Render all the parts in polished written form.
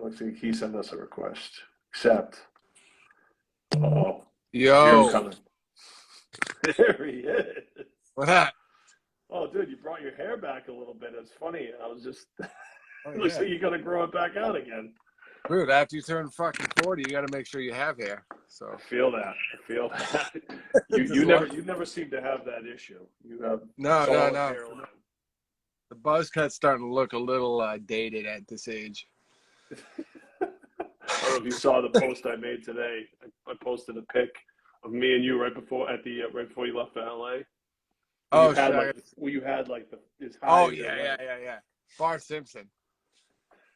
Looks like he sent us a request. Accept. Oh, here he's Yo, coming. There he is. what that? Oh, dude, you brought your hair back a little bit. It's funny. I was just. Oh, It looks yeah. like you're gonna grow it back out again. Dude, after you turn fucking 40, you got to make sure you have hair. So I feel that. I feel that. You never seem to have that issue. You have no. solid hairline. The buzz cut's starting to look a little dated at this age. I don't know if you saw the post I made today. I posted a pic of me and you right before you left for LA. Oh, You had like his oh high. yeah. Bart Simpson.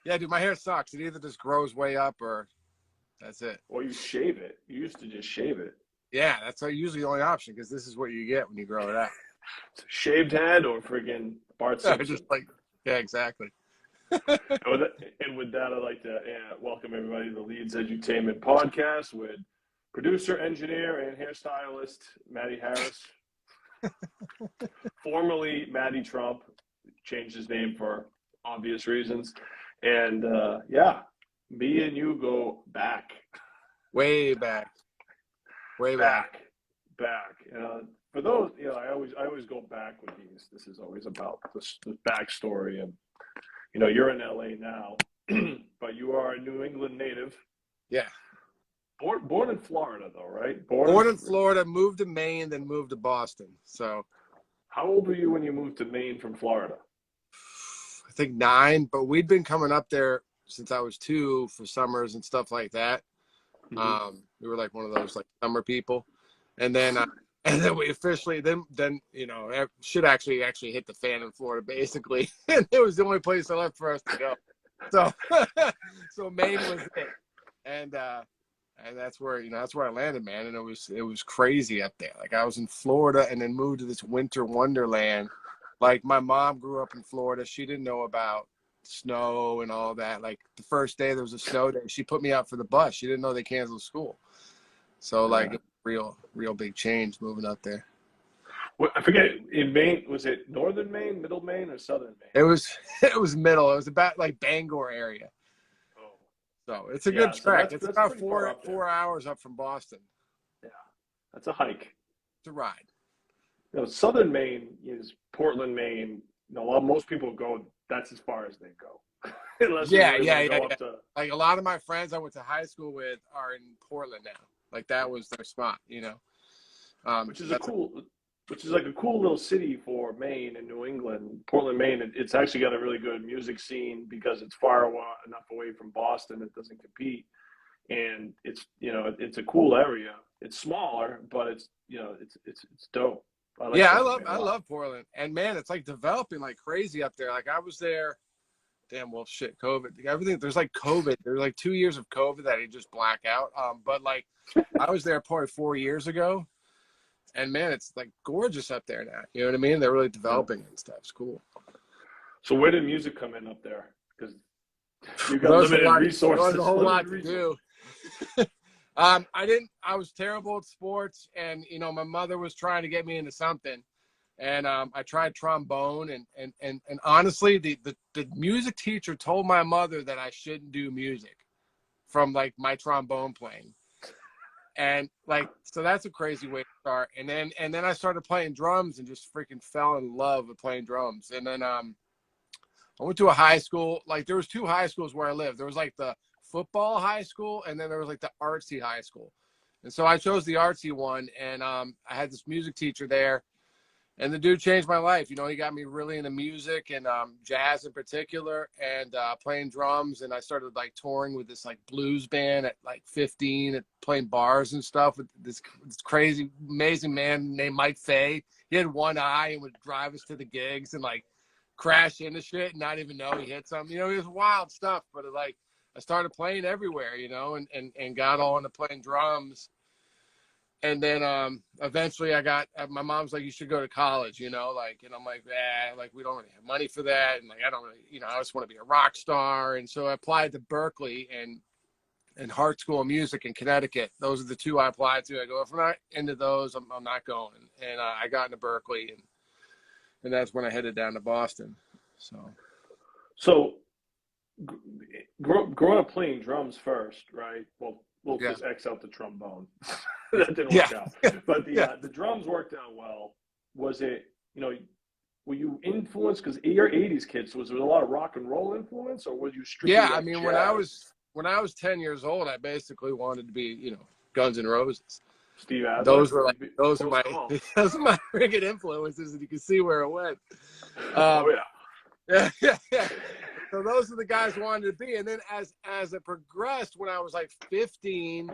Yeah, dude, my hair sucks. It either just grows way up or that's it. Or you shave it. You used to just shave it. Yeah, that's usually the only option because this is what you get when you grow it out. Shaved head or friggin' Bart Simpson. Just like, yeah, exactly. And with that, I'd like to welcome everybody to the Leedz Edutainment Podcast with producer, engineer, and hairstylist Matty Harris. Formerly Matty Trump, changed his name for obvious reasons. And me and you go back. Way back. For those, I always go back with these. This is always about the backstory. And, you're in LA now, but you are a New England native. Yeah. Born in Florida, though, right? Born in Florida, moved to Maine, then moved to Boston. So. How old were you when you moved to Maine from Florida? I think 9, but we'd been coming up there since I was 2 for summers and stuff like that. Mm-hmm. We were like one of those like summer people, and then we officially then shit actually hit the fan in Florida basically, and it was the only place I left for us to go. So so Maine was it, and that's where I landed, man. And it was crazy up there. Like I was in Florida and then moved to this winter wonderland. Like my mom grew up in Florida. She didn't know about snow and all that. Like the first day there was a snow day, she put me out for the bus. She didn't know they canceled school. So like real big change moving up there. Well, I forget, in Maine, was it northern Maine, middle Maine, or southern Maine? It was middle. It was about like Bangor area. Oh. So it's a good trek. It's about 4 hours up from Boston. Yeah. That's a hike. It's a ride. Southern Maine is Portland, Maine. Most people go, that's as far as they go. Like a lot of my friends I went to high school with are in Portland now. Like that was their spot, which is like a cool little city for Maine and New England. Portland, Maine, it's actually got a really good music scene because it's far enough away from Boston it doesn't compete, and it's a cool area. It's smaller, but it's dope. I love Portland, and man, it's like developing like crazy up there. Like I was there. Damn, well, shit, COVID. Everything, there's like COVID. There's like 2 years of COVID that I just black out. But like, I was there probably 4 years ago, and man, it's like gorgeous up there now. You know what I mean? They're really developing and stuff. It's cool. So where did music come in up there? Because you got limited resources. There's a whole lot to do. I was terrible at sports, and my mother was trying to get me into something. And I tried trombone, and honestly, the music teacher told my mother that I shouldn't do music from like my trombone playing, and like so that's a crazy way to start. And then I started playing drums and just freaking fell in love with playing drums. And then I went to a high school. Like there was 2 high schools where I lived. There was like the football high school, and then there was like the artsy high school. And so I chose the artsy one, and I had this music teacher there. And the dude changed my life. He got me really into music and jazz in particular, and playing drums. And I started like touring with this like blues band at like 15, and playing bars and stuff with this crazy, amazing man named Mike Fay. He had one eye and would drive us to the gigs and like crash into shit and not even know he hit something. It was wild stuff. But like I started playing everywhere, and got all into playing drums. And then eventually my mom's like, you should go to college, and I'm like, like we don't really have money for that. And like, I don't really, I just want to be a rock star. And so I applied to Berklee and Hart School of Music in Connecticut. Those are the 2 I applied to. I go, if I'm not into those, I'm not going. And I got into Berklee, and that's when I headed down to Boston. So growing up playing drums first, right? Well, we'll Yeah. just X out the trombone. That didn't Yeah. work out. But the drums worked out well. Was it, were you influenced, because you're 80s kids, so was there a lot of rock and roll influence, or was you strictly Yeah, I like mean, jazz? when I was 10 years old, I basically wanted to be, Guns N' Roses. Steve Adler? Those were like those are Close my call. those are my friggin' influences, and you can see where it went. Oh, yeah. Yeah. So those are the guys I wanted to be. And then as it progressed, when I was like 15,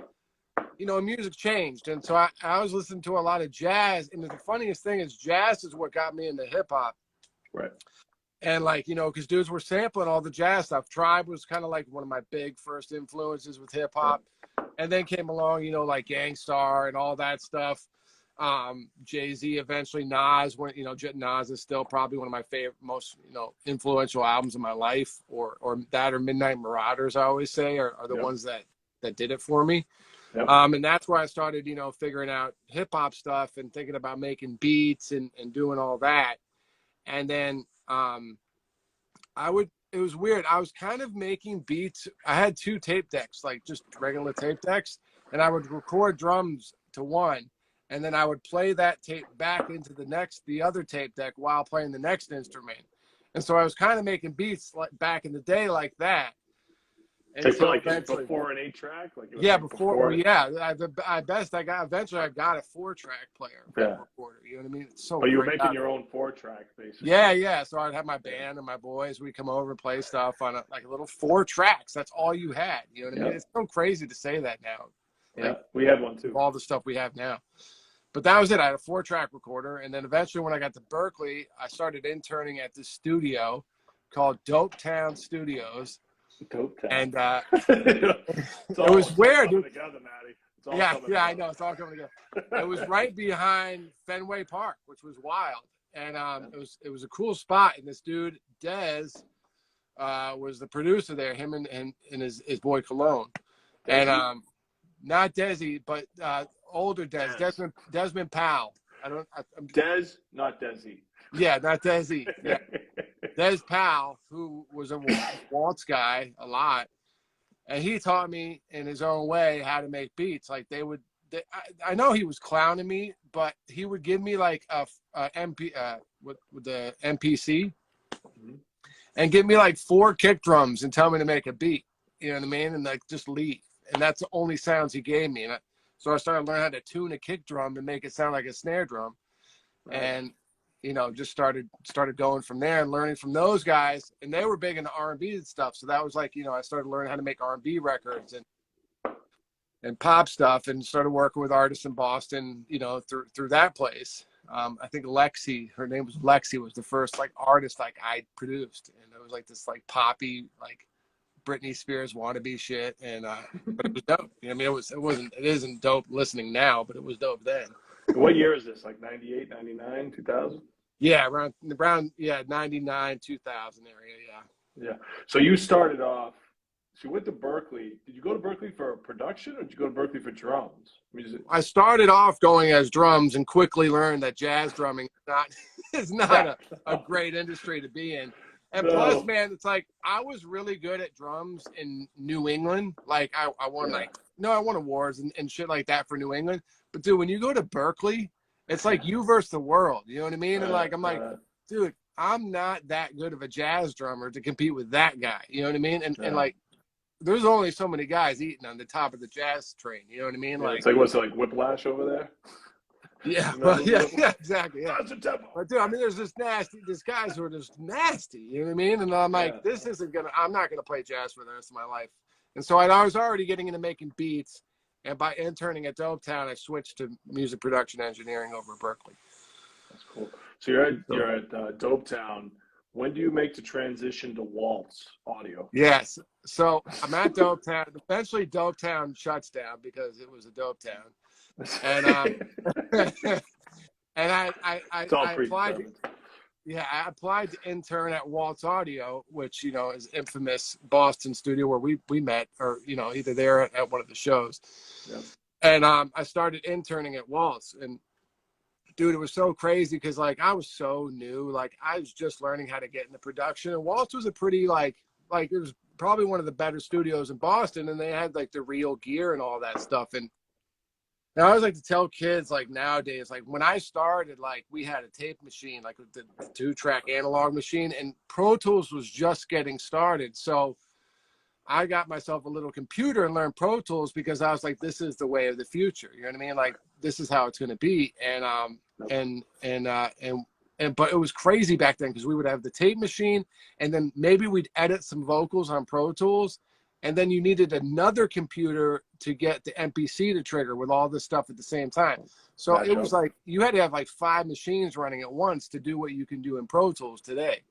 music changed. And so I was listening to a lot of jazz. And the funniest thing is jazz is what got me into hip hop. Right. And like, because dudes were sampling all the jazz stuff. Tribe was kind of like one of my big first influences with hip hop. And then came along, like Gangstar and all that stuff. Jay-Z, eventually Nas, Nas is still probably one of my favorite, most, influential albums of my life, or that, or Midnight Marauders, I always say, are the ones that did it for me. Yep. And that's where I started, figuring out hip hop stuff and thinking about making beats and doing all that. And then, it was weird. I was kind of making beats. I had 2 tape decks, like just regular tape decks, and I would record drums to one, and then I would play that tape back into the other tape deck while playing the next instrument. And so I was kind of making beats like back in the day like that. And so like before an 8-track? Eventually I got a 4-track player recorder. You know what I mean? It's so But you were making your own 4-track, basically. Yeah. So I'd have my band and my boys. We'd come over and play stuff on a little 4 tracks. That's all you had. You know what I mean? It's so crazy to say that now. Yeah, we had one too. All the stuff we have now. But that was it. I had a 4-track recorder. And then eventually when I got to Berklee, I started interning at this studio called Dope Town Studios. Dope Town. And it was weird, dude. Together, Matty. I know. It's all coming together. It was right behind Fenway Park, which was wild. And it was a cool spot. And this dude, Dez, was the producer there, him and his boy Cologne. And not Desi, but older Des, Desmond Powell. Dez, not Desi. Yeah, not Desi. Yeah. Des Powell, who was a Waltz guy a lot, and he taught me in his own way how to make beats. Like I know he was clowning me, but he would give me like a with the MPC, and give me like 4 kick drums and tell me to make a beat. You know what I mean? And like just leave. And that's the only sounds he gave me. And so I started learning how to tune a kick drum and make it sound like a snare drum. Right. And just started going from there and learning from those guys. And they were big into R&B and stuff. So that was like, I started learning how to make R&B records and pop stuff, and started working with artists in Boston, through that place. I think Lexi, her name was Lexi, was the first like artist like I produced. And it was like this like poppy, like Britney Spears wannabe shit. And, but it was dope. It isn't dope listening now, but it was dope then. What year is this? Like 98, 99, 2000? Yeah, around 99, 2000 area. Yeah. So you started off. So you went to Berklee. Did you go to Berklee for production, or did you go to Berklee for drums? I started off going as drums and quickly learned that jazz drumming is not a great industry to be in. And plus, man, it's like I was really good at drums in New England. Like I won I won awards and shit like that for New England. But dude, when you go to Berklee, it's like you versus the world. You know what I mean? And like I'm like, dude, I'm not that good of a jazz drummer to compete with that guy. You know what I mean? And like, there's only so many guys eating on the top of the jazz train. You know what I mean? Yeah, like, it's like what's it, like Whiplash over there? Yeah, exactly. Yeah. But dude, I mean, there's guys who are just nasty. You know what I mean? And I'm like, I'm not gonna play jazz for the rest of my life. And so I was already getting into making beats. And by interning at Dope Town, I switched to music production engineering over at Berklee. That's cool. So you're at Dope Town. When do you make the transition to Waltz audio? Yes. So I'm at Dope Town. Eventually, Dope Town shuts down because it was a Dope Town. And and I applied. I applied to intern at Waltz Audio, which is infamous Boston studio where we met, or either there at one of the shows. Yep. And I started interning at Waltz, and dude, it was so crazy because like I was so new, like I was just learning how to get into production. And Waltz was a pretty like it was probably one of the better studios in Boston, and they had like the real gear and all that stuff. And now I always like to tell kids, like nowadays, like when I started, like we had a tape machine, like the 2-track analog machine, and Pro Tools was just getting started. So I got myself a little computer and learned Pro Tools because I was like, this is the way of the future. You know what I mean? Like this is how it's going to be. But it was crazy back then because we would have the tape machine, and then maybe we'd edit some vocals on Pro Tools, and then you needed another computer to get the MPC to trigger with all this stuff at the same time. So it was like you had to have like 5 machines running at once to do what you can do in Pro Tools today.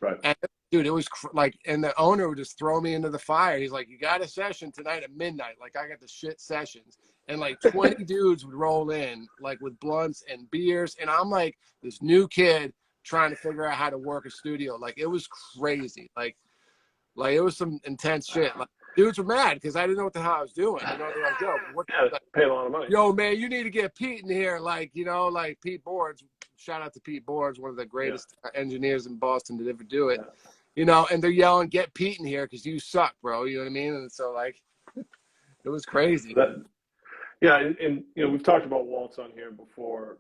Right. And dude, it was like, and the owner would just throw me into the fire. He's like, you got a session tonight at midnight. Like I got the shit sessions, and like 20 dudes would roll in like with blunts and beers. And I'm like this new kid trying to figure out how to work a studio. Like it was crazy. Like it was some intense shit. Like dudes were mad because I didn't know what the hell I was doing. You know, they're like, yo, pay a lot of money. Yo, man, you need to get Pete in here. Like, you know, like Pete Boards. Shout out to Pete Boards, one of the greatest engineers in Boston to ever do it. Yeah. You know, and they're yelling, get Pete in here because you suck, bro. You know what I mean? And so, like, it was crazy. And you know, we've talked about Waltz on here before.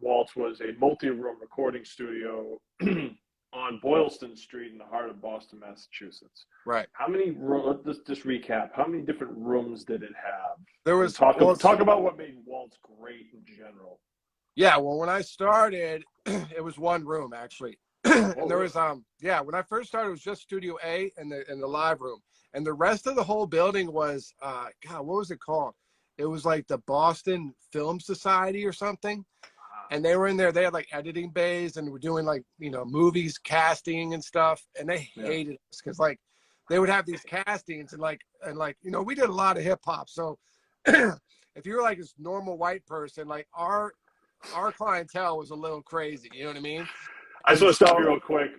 Waltz was a multi-room recording studio on Boylston Street in the heart of Boston, Massachusetts. Right. How many rooms, let's just recap, how many different rooms did it have? There was talk about what made Waltz great in general. Yeah, well, when I started, it was one room actually. And there was when I first started, it was just Studio A and the live room. And the rest of the whole building was what was it called? It was like the Boston Film Society or something. And they were in there, they had like editing bays and were doing like, you know, movies, casting and stuff. And they hated us because like they would have these castings and like, you know, we did a lot of hip hop. So if you were like this normal white person, like our clientele was a little crazy. You know what I mean? I just want to stop you real quick.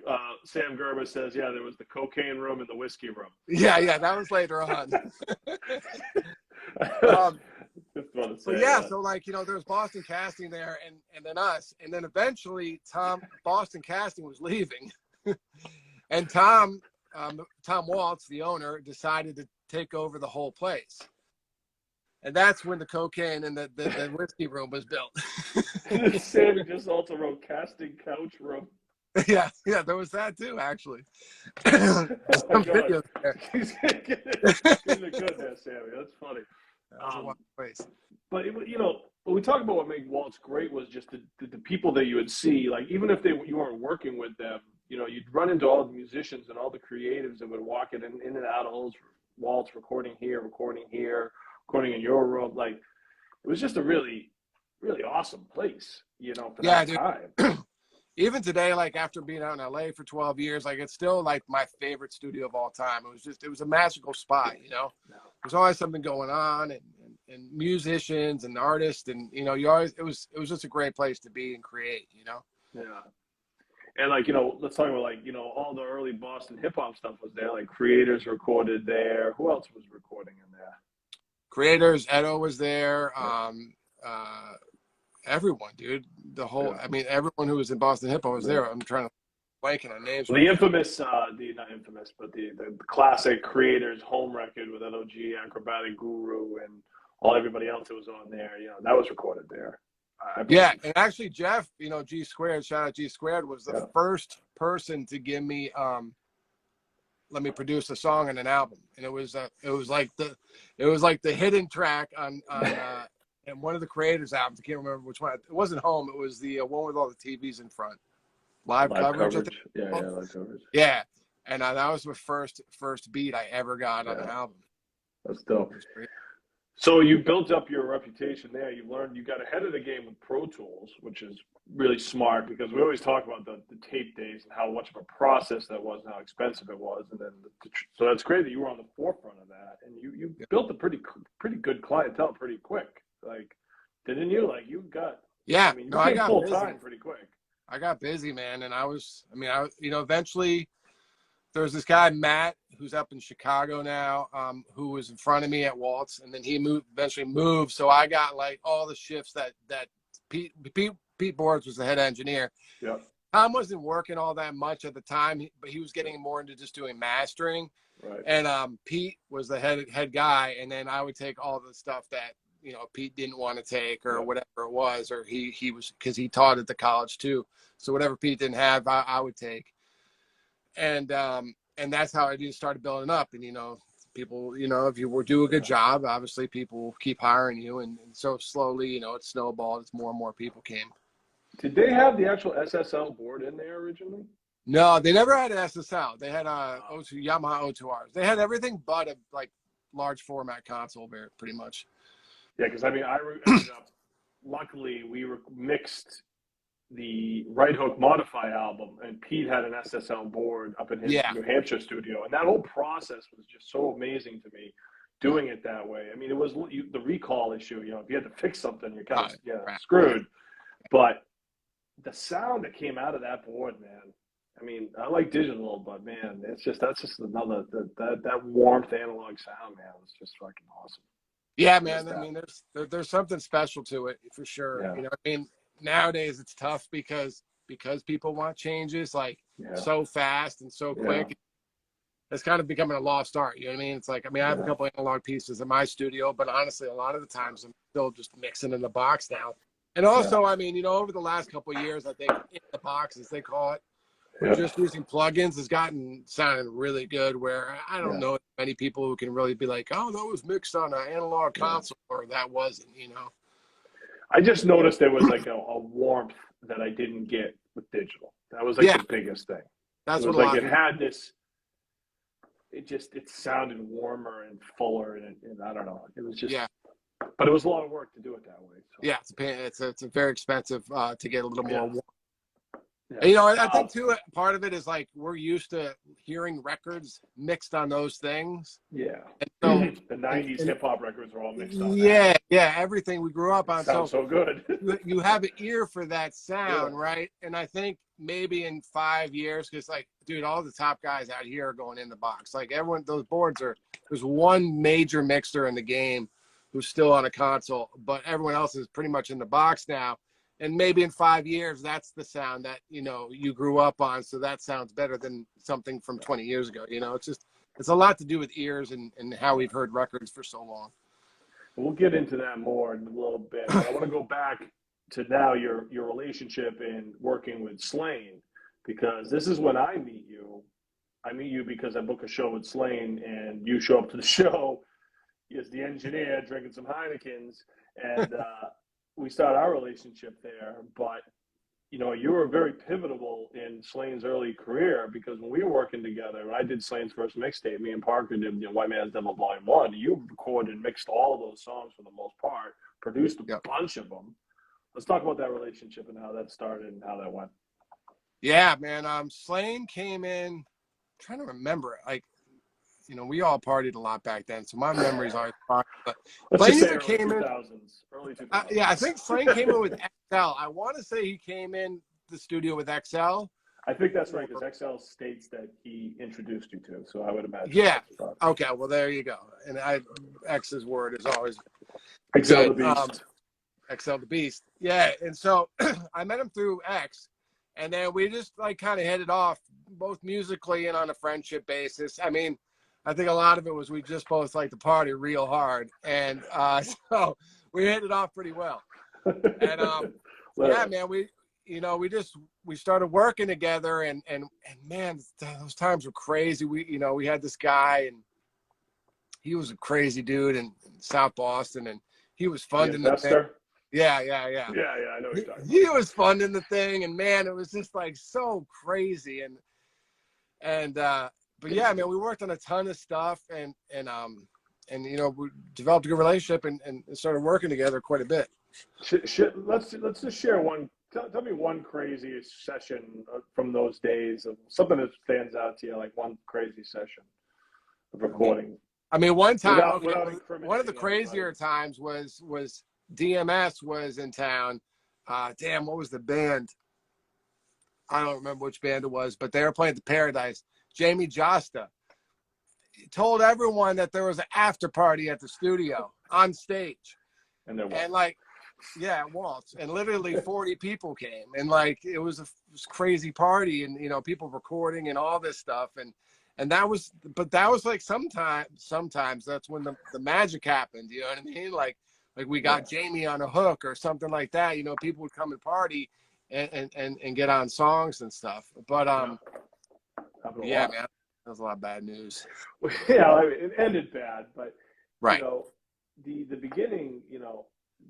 Sam Gerber says, yeah, there was the cocaine room and the whiskey room. Yeah, that was later on. So like, you know, there was Boston Casting there and then us. And then eventually Boston Casting was leaving. And Tom Waltz, the owner, decided to take over the whole place. And that's when the cocaine and the whiskey room was built. Sammy just also wrote casting couch room. Yeah, there was that too, actually. Some videos there. He's getting good there, Sammy. That's funny. That was a wild place. But you know, when we talk about what made Waltz great was just the people that you would see. Like even if you weren't working with them, you know, you'd run into all the musicians and all the creatives that would walk in and out of Waltz, recording here, recording in your room. Like it was just a really, really awesome place, you know, for that time. Even today, like after being out in LA for 12 years, like it's still like my favorite studio of all time. It was a magical spot, you know. There's always something going on and musicians and artists and, you know, it was just a great place to be and create, you know. Yeah. And like, you know, let's talk about like, you know, all the early Boston hip hop stuff was there. Like Creators recorded there. Who else was recording in there? Creators, Edo was there. Everyone, dude. The whole, I mean, everyone who was in Boston hip hop was there. I'm trying to blank on names. Well, the infamous, not infamous, but the classic Creators home record with LOG, Acrobatic Guru, and everybody else that was on there. You know, that was recorded there. Yeah, and actually, Jeff, you know, G Squared, shout out G Squared, was the first person to give me let me produce a song on an album, and it was like the hidden track on and one of the Creators albums. I can't remember which one. It wasn't Home. It was the one with all the TVs in front. Live coverage. Live coverage. Yeah, and that was the first beat I ever got on an album. That's dope. So you built up your reputation there. You got ahead of the game with Pro Tools, which is really smart because we always talk about the tape days and how much of a process that was and how expensive it was. And then, so that's great that you were on the forefront of that. And you built a pretty good clientele pretty quick. Like, didn't you? Like you got, I got full time pretty quick. I got busy, man. And eventually there's this guy, Matt, who's up in Chicago now, who was in front of me at Waltz, and then he eventually moved. So I got like all the shifts that Pete Boards was the head engineer. Yeah. Tom wasn't working all that much at the time, but he was getting more into just doing mastering. Right. And Pete was the head guy, and then I would take all the stuff that Pete didn't want to take or whatever it was, or he was, because he taught at the college too. So whatever Pete didn't have, I would take. And that's how I just started building up. And people, if you were do a good job, obviously people will keep hiring you, and so slowly, it snowballed as more and more people came. Did they have the actual SSL board in there originally? No, they never had an SSL. They had O2, Yamaha O2Rs. They had everything but a large format console, pretty much. Yeah, because I ended up. Luckily, we mixed the Right Hook Modify album, and Pete had an SSL board up in his New Hampshire studio, and that whole process was just so amazing to me. Doing it that way. I mean, it was the recall issue. If you had to fix something, you're kind of screwed. But the sound that came out of that board, man. I mean, I like digital, but man, that's just another that warmth analog sound, man. It's just fucking awesome. Yeah, man. I mean, there's something special to it for sure. Yeah. I mean, nowadays it's tough because people want changes so fast and so quick. Yeah. It's kind of becoming a lost art. You know what I mean? It's I have a couple of analog pieces in my studio, but honestly, a lot of the times I'm still just mixing in the box now. And also, I mean, over the last couple of years, I think in the boxes, they call it, just using plugins has sounding really good, where I don't know many people who can really be like, oh, that was mixed on an analog console, or that wasn't, I just noticed there was a warmth that I didn't get with digital. That was the biggest thing. That's what it had this. It sounded warmer and fuller, and I don't know. It was just but it was a lot of work to do it that way. So. Yeah, it's very expensive to get a little more warm. Yeah. And, I think too, part of it is we're used to hearing records mixed on those things. Yeah. And so the 90s hip hop records were all mixed on. Yeah, everything we grew up on. Sounds so good. you have an ear for that sound, right? And I think maybe in 5 years, because dude, all the top guys out here are going in the box. Everyone, those boards there's one major mixer in the game who's still on a console, but everyone else is pretty much in the box now. And maybe in 5 years, that's the sound that, you grew up on. So that sounds better than something from 20 years ago. It's a lot to do with ears and how we've heard records for so long. We'll get into that more in a little bit. But I want to go back to now your relationship in working with Slaine, because this is when I meet you. I meet you because I book a show with Slaine, and you show up to the show as the engineer drinking some Heinekens, and we start our relationship there. But you were very pivotal in Slaine's early career, because when we were working together, I did Slaine's first mixtape. Me and Parker did White Man's Devil Volume 1. You recorded and mixed all of those songs for the most part, produced a bunch of them. Let's talk about that relationship and how that started and how that went. Yeah, man. Slaine came in. I'm trying to remember. We all partied a lot back then, so my memories are. But Slaine came in early 2000s. I think Slaine came in with XL. I want to say he came in the studio with XL. I think that's right, because XL states that he introduced you to, so I would imagine. Yeah. Okay. Well, there you go. And X's word is always XL the Beast. XL the Beast. Yeah. And so I met him through X, and then we just kind of hit it off, both musically and on a friendship basis. I mean, I think a lot of it was we just both like to party real hard, and so we hit it off pretty well. And yeah, man, we started working together, and man, those times were crazy. We had this guy, and he was a crazy dude in South Boston, and he was funding the thing. Yeah. Yeah, I know what you're talking about. He was funding the thing, and man, it was just so crazy, and. But yeah, man, we worked on a ton of stuff, and we developed a good relationship and started working together quite a bit. Let's just share one. Tell me one crazy session from those days, of something that stands out to you, one crazy session of recording. I mean, one time, one of the crazier times was DMS was in town. Damn, what was the band? I don't remember which band it was, but they were playing at the Paradise. Jamie Josta told everyone that there was an after party at the studio on stage. And Yeah, at Waltz, and literally 40 people came, and like it was a crazy party, and people recording and all this stuff, and that was, but that was like sometimes that's when the magic happened. You know what I mean? Like we got Jamie on a hook or something like that. People would come and party and get on songs and stuff. But yeah, man, that was a lot of bad news. Yeah, I mean, it ended bad, but right. The beginning,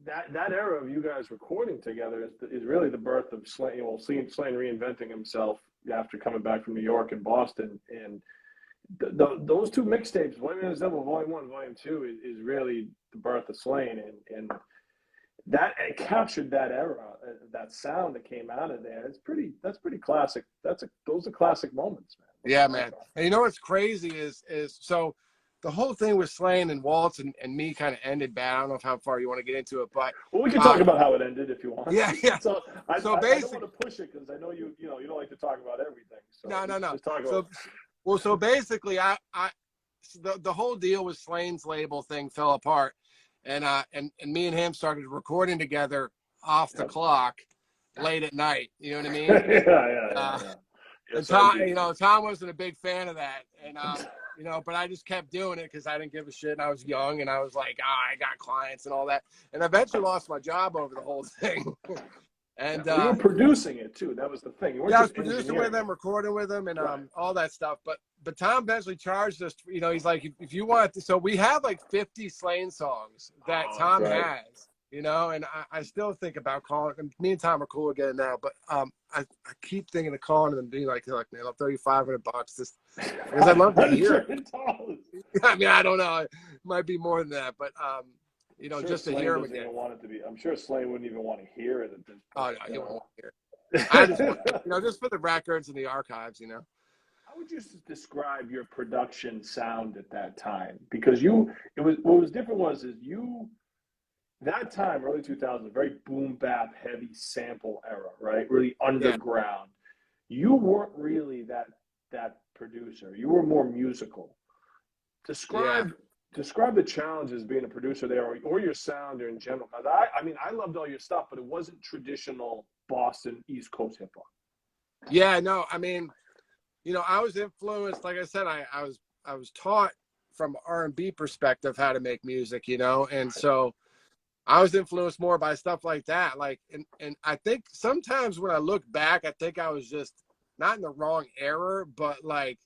that era of you guys recording together is really the birth of Slaine. Well, Slaine reinventing himself after coming back from New York and Boston, and those two mixtapes, Volume 1, Volume 1, Volume 2, is really the birth of Slaine, and that it captured that era, that sound that came out of there. That's pretty classic. Those are classic moments, man. Yeah, man. And what's crazy is so the whole thing with Slaine and Waltz and me kind of ended bad. I don't know how far you want to get into it, but we can talk about how it ended if you want. Yeah. So I don't basically, want to push it because I know you don't like to talk about everything. So no. Just talk about so basically, the whole deal with Slaine's label thing fell apart, and me and him started recording together off the clock, late at night. You know what I mean? Yeah. And Tom wasn't a big fan of that, and but I just kept doing it because I didn't give a shit, and I was young, and I was like, I got clients and all that, and I eventually lost my job over the whole thing. And you were producing it too. That was the thing. I was producing with them, recording with them, and all that stuff. But Tom eventually charged us. He's like, if you want to, so we have like 50 Slaine songs that Tom has. And I still think about calling. And me and Tom are cool again now, but I keep thinking of calling them and being like, man, I'll throw you $500 just because I love to hear it. I mean, I don't know, it might be more than that, but just to hear him again. I'm sure Slaine wouldn't even want to hear it at this point. Oh no, he won't hear it. I just want, just for the records and the archives. How would you describe your production sound at that time? Because what was different was that time, early 2000s, very boom bap heavy sample era, right? Really underground. Yeah. You weren't really that producer. You were more musical. Describe the challenges being a producer there, or your sound in general. I loved all your stuff, but it wasn't traditional Boston East Coast hip hop. Yeah, no, I mean, I was influenced. Like I said, I was taught from R&B perspective how to make music, and so I was influenced more by stuff like that. Like, and I think sometimes when I look back, I think I was just not in the wrong era, but like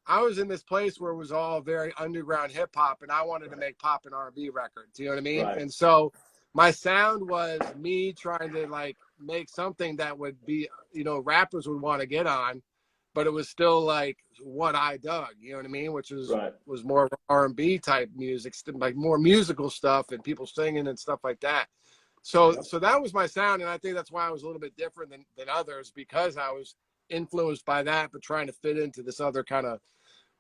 I was in this place where it was all very underground hip hop, and I wanted to make pop and R&B records. You know what I mean? Right. And so my sound was me trying to like make something that would be, rappers would want to get on, but it was still like what I dug, you know what I mean? Which was more R&B type music, like more musical stuff and people singing and stuff like that. So that was my sound. And I think that's why I was a little bit different than others, because I was influenced by that, but trying to fit into this other kind of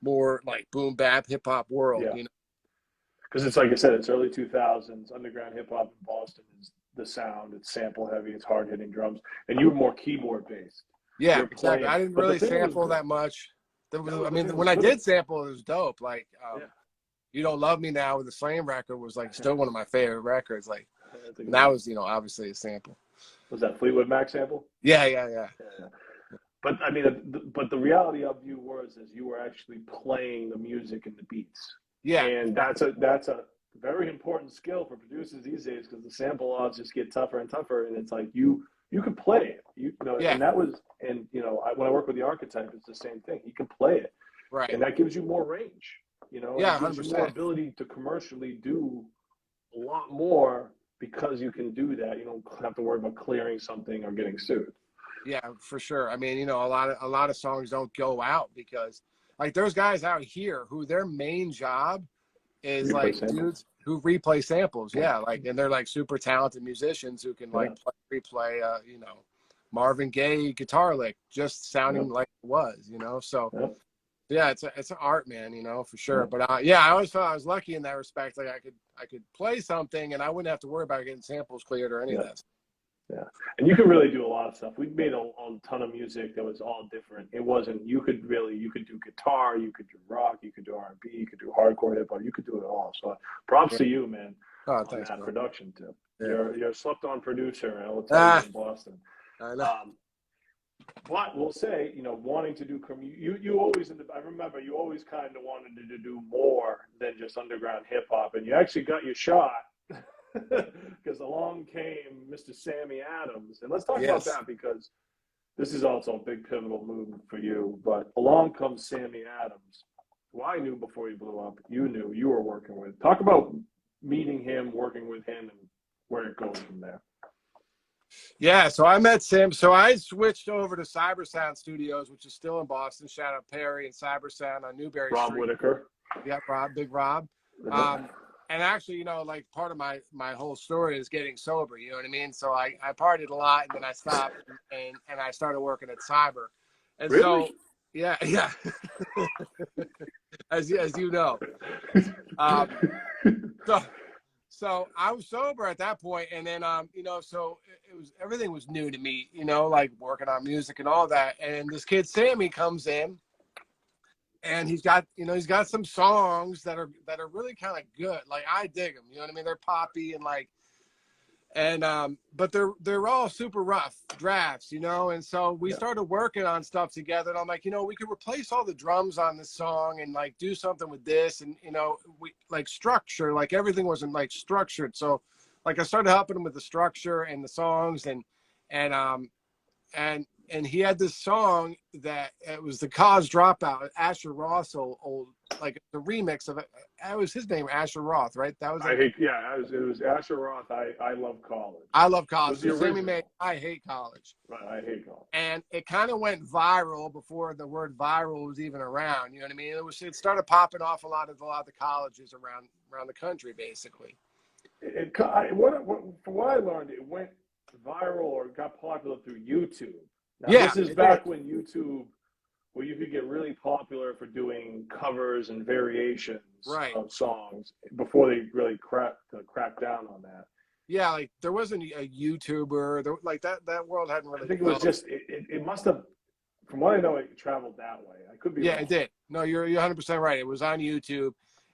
more like boom bap hip hop world, Because it's like I said, it's early 2000s, underground hip hop in Boston is the sound. It's sample heavy, it's hard hitting drums, and you were more keyboard based. Yeah, exactly. I didn't really sample that much. When I did sample, it was dope. Like, You Don't Love Me Now with the Slaine record was like still one of my favorite records. Like, that was, obviously a sample. Was that Fleetwood Mac sample? Yeah. But I mean, but the reality of you was you were actually playing the music and the beats. Yeah, and that's a very important skill for producers these days, because the sample laws just get tougher and tougher, and it's like you could play it, and that was, and when I work with the archetype, it's the same thing. He can play it, right, and that gives you more range, Yeah, 100%. More ability to commercially do a lot more because you can do that. You don't have to worry about clearing something or getting sued. Yeah, for sure. I mean, a lot of songs don't go out because, like, there's guys out here who their main job is dudes who replay samples. Yeah, like, and they're like super talented musicians who can replay, Marvin Gaye guitar lick just sounding like it was, So, yeah, it's an art, man, for sure. But I always felt I was lucky in that respect. Like I could play something and I wouldn't have to worry about getting samples cleared or any of that. Yeah, and you can really do a lot of stuff. We made a ton of music that was all different. It wasn't, you could do guitar, you could do rock, you could do R&B, you could do hardcore hip hop, you could do it all. So props to you, man. Oh, thanks, on that production too. You're a slept-on producer, and I'll tell you in Boston. I know. But we'll say, wanting to do you always I remember you always kind of wanted to do more than just underground hip hop, and you actually got your shot because along came Mr. Sammy Adams, and let's talk about that because this is also a big pivotal movement for you. But along comes Sammy Adams, who I knew before he blew up. You knew you were working with. Talk about meeting him, working with him, and where it goes from there. Yeah, so I met Sam. So I switched over to Cyber Sound Studios, which is still in Boston. Shout out Perry and Cyber Sound on Newberry Rob Street. Whitaker. Yeah, Big Rob. And actually, like part of my whole story is getting sober. You know what I mean? So I partied a lot, and then I stopped, and I started working at Cyber. And really? So, yeah. as you know. So I was sober at that point, and then so everything was new to me, like working on music and all that. And this kid Sammy comes in, and he's got some songs that are really kind of good. Like I dig them, you know what I mean? They're poppy but they're all super rough drafts, and so we started working on stuff together, and I'm like, we could replace all the drums on this song and like do something with this, and we like structure, like everything wasn't like structured, so like I started helping him with the structure and the songs, and he had this song that it was the College Dropout, Asher Roth, old like the remix of it. That was his name, Asher Roth, right? That was it was Asher Roth. I love college. I love college. So Sammy made I Hate College. Right, I hate college. And it kind of went viral before the word viral was even around. You know what I mean? It started popping off a lot of the colleges around the country, basically. From what I learned, it went viral or got popular through YouTube. Now, this is back when YouTube, where you could get really popular for doing covers and variations of songs before they really cracked down on that. Yeah, like there wasn't a YouTuber, like that world hadn't really. I think it was just it must have, from what I know, it traveled that way. I could be wrong. It did. No, you're 100% right. It was on YouTube,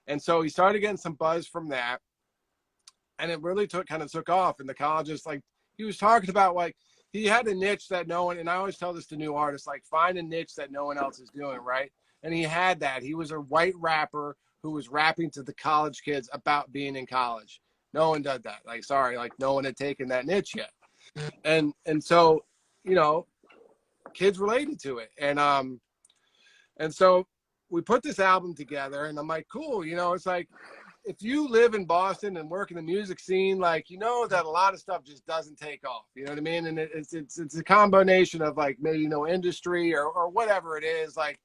and so he started getting some buzz from that, and it really took off. And the colleges, like he was talking about, like he had a niche that no one, and I always tell this to new artists, like find a niche that no one else is doing, right? And he had that. He was a white rapper who was rapping to the college kids about being in college. No one did that. Like, sorry, like no one had taken that niche yet. And so, kids related to it. And so we put this album together, and I'm like, cool, it's like, if you live in Boston and work in the music scene, like, that a lot of stuff just doesn't take off. You know what I mean? And it's a combination of like maybe, industry or whatever it is. Like,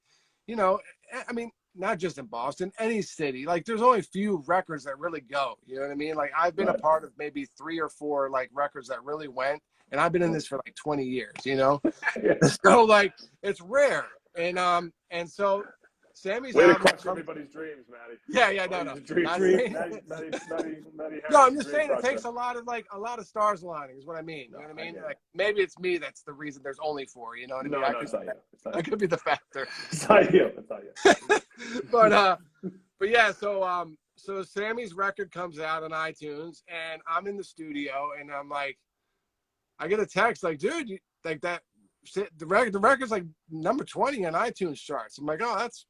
I mean, not just in Boston, any city. Like there's only a few records that really go. You know what I mean? Like I've been a part of maybe 3 or 4 like records that really went, and I've been in this for like 20 years, So like it's rare. And so Sammy's way to crush everybody's dreams, Matty. Yeah, no. Matty No, I'm just saying it takes a lot of stars aligning is what I mean. You know what I mean? Like maybe it's me that's the reason there's only 4. You know what I mean? No, it's not you. I could be the factor. It's not you. But yeah, so Sammy's record comes out on iTunes, and I'm in the studio, and I'm like, I get a text like, dude, like that. The record's like number 20 on iTunes charts. I'm like, oh, that's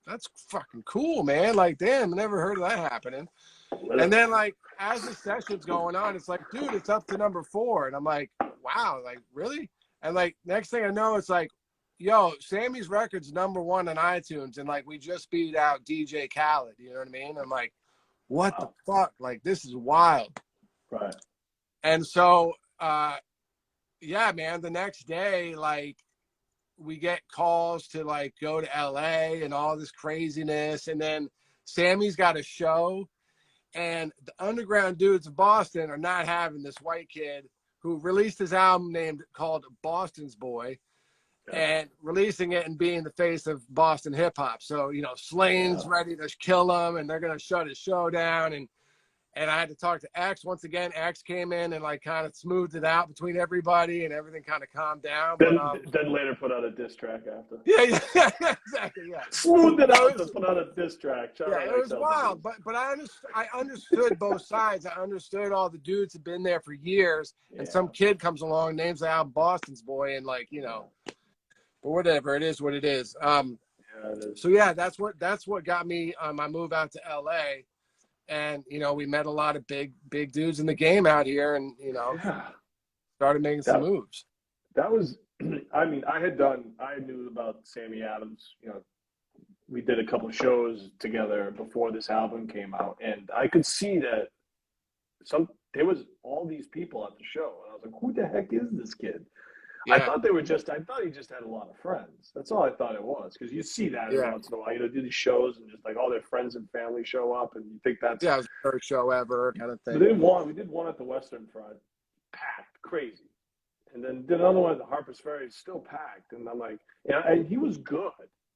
fucking cool, man. Like, damn, I never heard of that happening. And then like as the session's going on, it's like, dude, it's up to number 4. And I'm like, wow, like really? And like next thing I know, it's like, yo, Sammy's record's number 1 on iTunes, and like we just beat out DJ Khaled. You know what I mean? I'm like, what the fuck? Like this is wild. Right. And so yeah, man, the next day, like, we get calls to, like, go to LA and all this craziness. And then Sammy's got a show, and the underground dudes of Boston are not having this white kid who released his album called Boston's Boy, and releasing it and being the face of Boston hip-hop. So, Slaine's ready to kill him, and they're going to shut his show down. And I had to talk to X once again. X came in and like kind of smoothed it out between everybody, and everything kind of calmed down. Then later put out a diss track after. Yeah, exactly. Yeah, Smoothed it out to put out a diss track. Yeah, it was wild, but I understood both sides. I understood all the dudes had been there for years, and some kid comes along, names the album Boston's Boy, and like, you know, but whatever, it is what it is. So yeah, that's what got me on my move out to LA, and you know, we met a lot of big dudes in the game out here, and you know, started making some moves. That was, I mean, I knew about Sammy Adams, you know. We did a couple of shows together before this album came out, and I could see that there was all these people at the show, and I was like, "Who the heck is this kid?" Yeah. I thought he just had a lot of friends. That's all I thought it was, because you see that every once in a while. You know, do these shows and just like all their friends and family show up, and you think that's it was the first show ever kind of thing. We did one at the Western Front, packed, crazy, and then did another one at the Harper's Ferry, still packed, and I'm like, and he was good.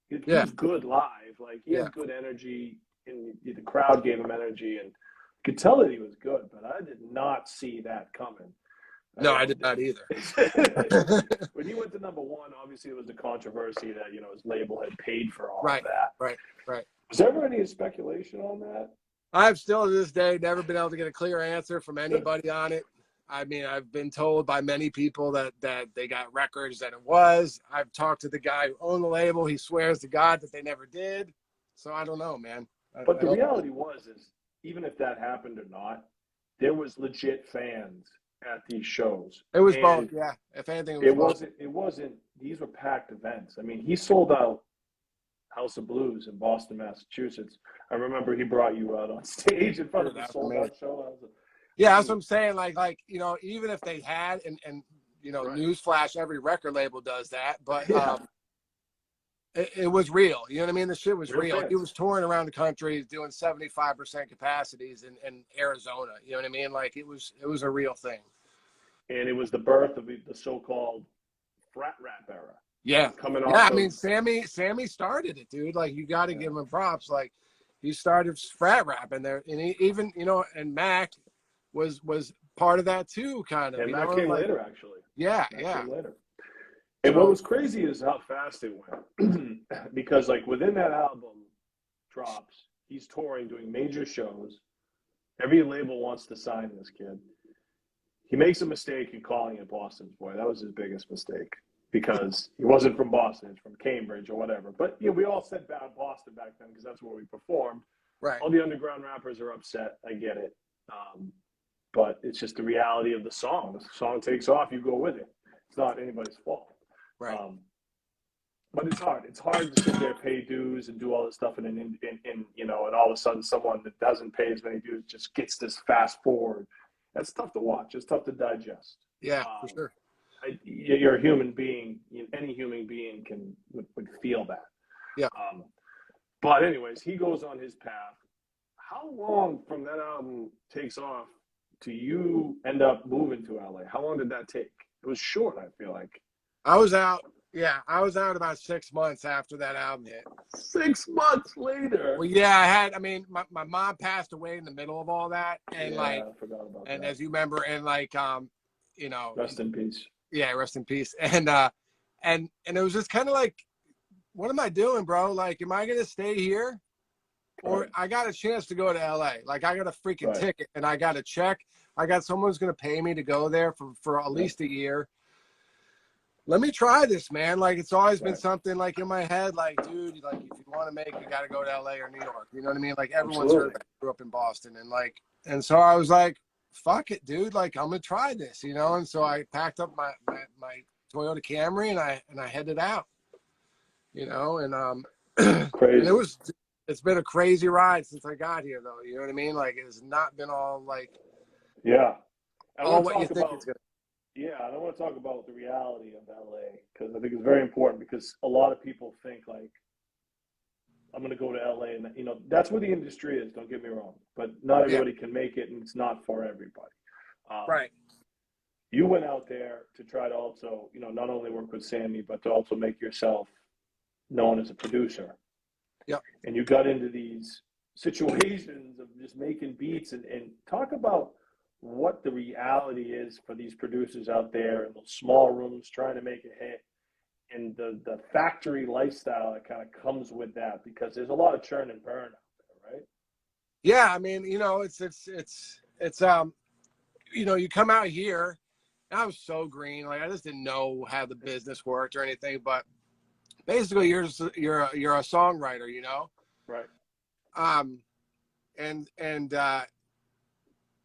He was good live. Like, he had good energy, and the crowd gave him energy, and you could tell that he was good, but I did not see that coming. No, I did not either. When he went to number one, obviously it was a controversy that, you know, his label had paid for all of that. Right. Was there ever any speculation on that? I've still to this day never been able to get a clear answer from anybody on it. I mean, I've been told by many people that they got records that it was. I've talked to the guy who owned the label. He swears to God that they never did. So I don't know, man. But the reality is even if that happened or not, there was legit fans at these shows. It was both, yeah. If anything, it wasn't. These were packed events. I mean, he sold out House of Blues in Boston, Massachusetts. I remember he brought you out on stage in front of the sold out show. Yeah, that's what I'm saying. Like, you know, even if they had, and you know, newsflash, every record label does that, but it was real. You know what I mean? The shit was real. He was touring around the country, doing 75% capacities in Arizona. You know what I mean? Like, it was a real thing. And it was the birth of the so-called Frat Rap Era. Yeah, coming off. Yeah, I mean, Sammy started it, dude. Like, you got to give him props. Like, he started frat rap in there, and he even, you know, and Mac was part of that too, kind of. And Matt came later, actually. Matt came later. And what was crazy is how fast it went. Because, like, within that album drops, he's touring, doing major shows. Every label wants to sign this kid. He makes a mistake in calling it Boston's Boy. That was his biggest mistake, because he wasn't from Boston. He's from Cambridge or whatever. But, you know, we all said bad Boston back then because that's where we performed. Right. All the underground rappers are upset. I get it. But it's just the reality of the song. The song takes off, you go with it. It's not anybody's fault. Right. But it's hard. It's hard to sit there, pay dues, and do all this stuff, and you know, and all of a sudden, someone that doesn't pay as many dues just gets this fast forward. That's tough to watch. It's tough to digest. Yeah, for sure. You're a human being. Any human being would feel that. Yeah. But anyways, he goes on his path. How long from that album takes off to you end up moving to LA? How long did that take? It was short, I feel like. I was out about 6 months after that album hit. 6 months later. Well, yeah, my mom passed away in the middle of all that, and I forgot about that. And as you remember, and like, you know, rest in peace. Yeah, rest in peace. And it was just kind of like, what am I doing, bro? Like, am I gonna stay here? Or I got a chance to go to LA. Like, I got a freaking ticket, and I got a check. I got someone who's going to pay me to go there for at least a year. Let me try this, man. Like, it's always been something like in my head, like, dude, like, if you want to make it, you got to go to LA or New York. You know what I mean? Like, everyone's heard that I grew up in Boston. And so I was like, fuck it, dude. Like, I'm going to try this, you know? And so I packed up my Toyota Camry, and I headed out, you know? And, crazy. And it's been a crazy ride since I got here, though. You know what I mean? Like, it has not been all like, all what you think it's gonna. Yeah, I don't want to talk about the reality of LA, because I think it's very important, because a lot of people think like, I'm going to go to LA, and you know, that's where the industry is. Don't get me wrong, but not everybody can make it, and it's not for everybody. Right. You went out there to try to also, you know, not only work with Sammy, but to also make yourself known as a producer. Yep. And you got into these situations of just making beats and talk about what the reality is for these producers out there in those small rooms trying to make a hit, and the factory lifestyle that kind of comes with that, because there's a lot of churn and burn out there, right? Yeah, I mean, you know, it's you know, you come out here, and I was so green, like I just didn't know how the business worked or anything, but basically you're a songwriter, you know? Right. And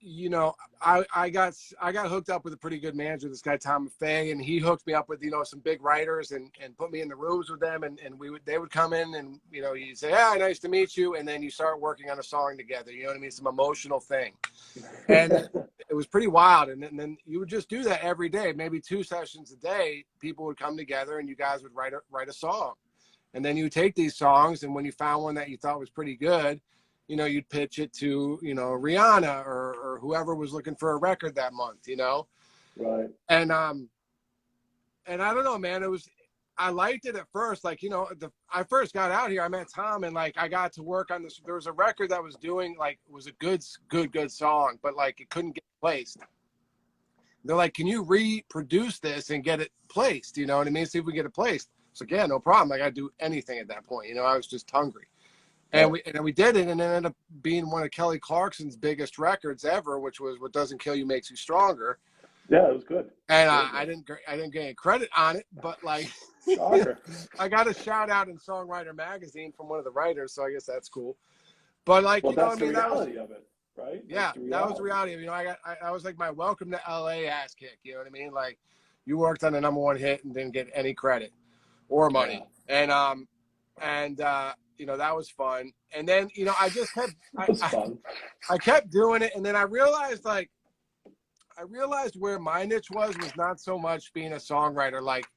you know, I got hooked up with a pretty good manager, this guy Tom Fay, and he hooked me up with, you know, some big writers and put me in the rooms with them, and they would come in and, you know, he'd say, "Ah, nice to meet you," and then you start working on a song together. You know what I mean? Some emotional thing, and it was pretty wild. And then you would just do that every day, maybe 2 sessions a day. People would come together and you guys would write a song, and then you would take these songs, and when you found one that you thought was pretty good, you know, you'd pitch it to, you know, Rihanna or whoever was looking for a record that month, you know? Right. And I don't know, man, I liked it at first. Like, you know, I first got out here, I met Tom, and like, I got to work on this. There was a record that was doing, like, was a good song, but like, it couldn't get placed. They're like, "Can you reproduce this and get it placed?" You know what I mean? See if we get it placed. So yeah, no problem. Like, I'd do anything at that point. You know, I was just hungry. And we did it, and it ended up being one of Kelly Clarkson's biggest records ever, which was "What Doesn't Kill You Makes You Stronger." Yeah, it was good. And I didn't get any credit on it, but like, I got a shout out in Songwriter Magazine from one of the writers, so I guess that's cool. But like, well, you know, that's I mean, the reality of it, right? Yeah, that was the reality. You know, I was like my welcome to LA ass kick. You know what I mean? Like, you worked on a #1 hit and didn't get any credit or money, and you know, that was fun. And then, you know, I just kept, I kept doing it. And then I realized where my niche was not so much being a songwriter. Like,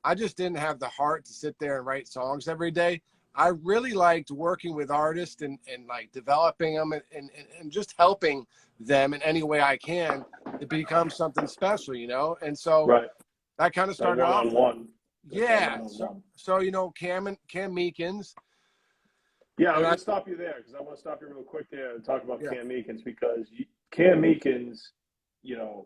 I just didn't have the heart to sit there and write songs every day. I really liked working with artists and like developing them and just helping them in any way I can to become something special, you know? And so that kind of started off. One-on-one. Yeah. So, you know, Cam Meekins. Yeah, I'm going to stop you there because I want to stop you real quick there and talk about Cam Meekins, because Cam Meekins, you know,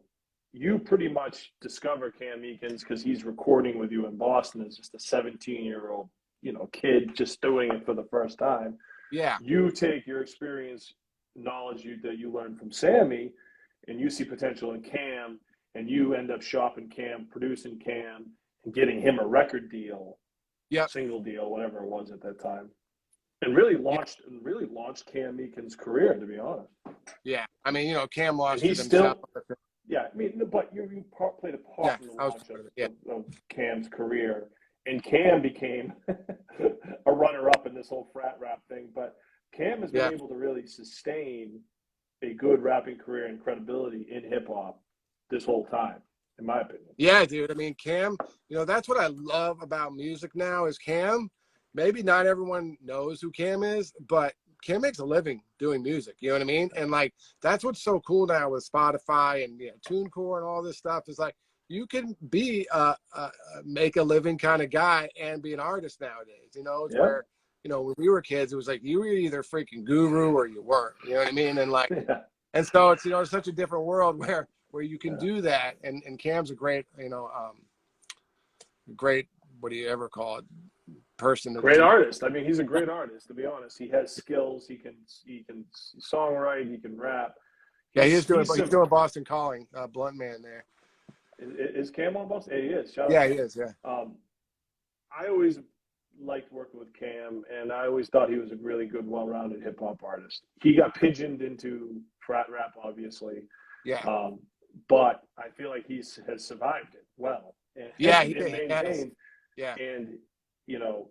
you pretty much discover Cam Meekins because he's recording with you in Boston as just a 17-year-old, you know, kid just doing it for the first time. Yeah. You take your experience, knowledge that you learned from Sammy, and you see potential in Cam, and you end up shopping Cam, producing Cam, and getting him a record deal, single deal, whatever it was at that time. And really launched Cam Meekins' career, to be honest. Yeah, I mean, you know, Cam launched it himself. Yeah, I mean, but you played a part in the launch of Cam's career, and Cam became a runner-up in this whole frat rap thing. But Cam has been able to really sustain a good rapping career and credibility in hip-hop this whole time, in my opinion. Yeah, dude. I mean, Cam, you know, that's what I love about music now is Cam. Maybe not everyone knows who Cam is, but Cam makes a living doing music. You know what I mean? And like, that's what's so cool now with Spotify and TuneCore and all this stuff is like, you can be a make a living kind of guy and be an artist nowadays. You know, it's where, you know, when we were kids, it was like you were either freaking guru or you weren't. You know what I mean? And like, and so it's, you know, it's such a different world where you can do that. And Cam's a great, you know, great, what do you ever call it? Person. Great artist. I mean, he's a great artist, to be honest. He has skills. He can songwrite. He can rap. Yeah, he's doing Boston Calling, Blunt Man there. Is Cam on Boston? Yeah, he is. Shout out. Yeah, he is. Yeah. I always liked working with Cam, and I always thought he was a really good, well-rounded hip hop artist. He got pigeoned into frat rap, obviously. Yeah. But I feel like he has survived it well. And he maintained. Yeah. And you know,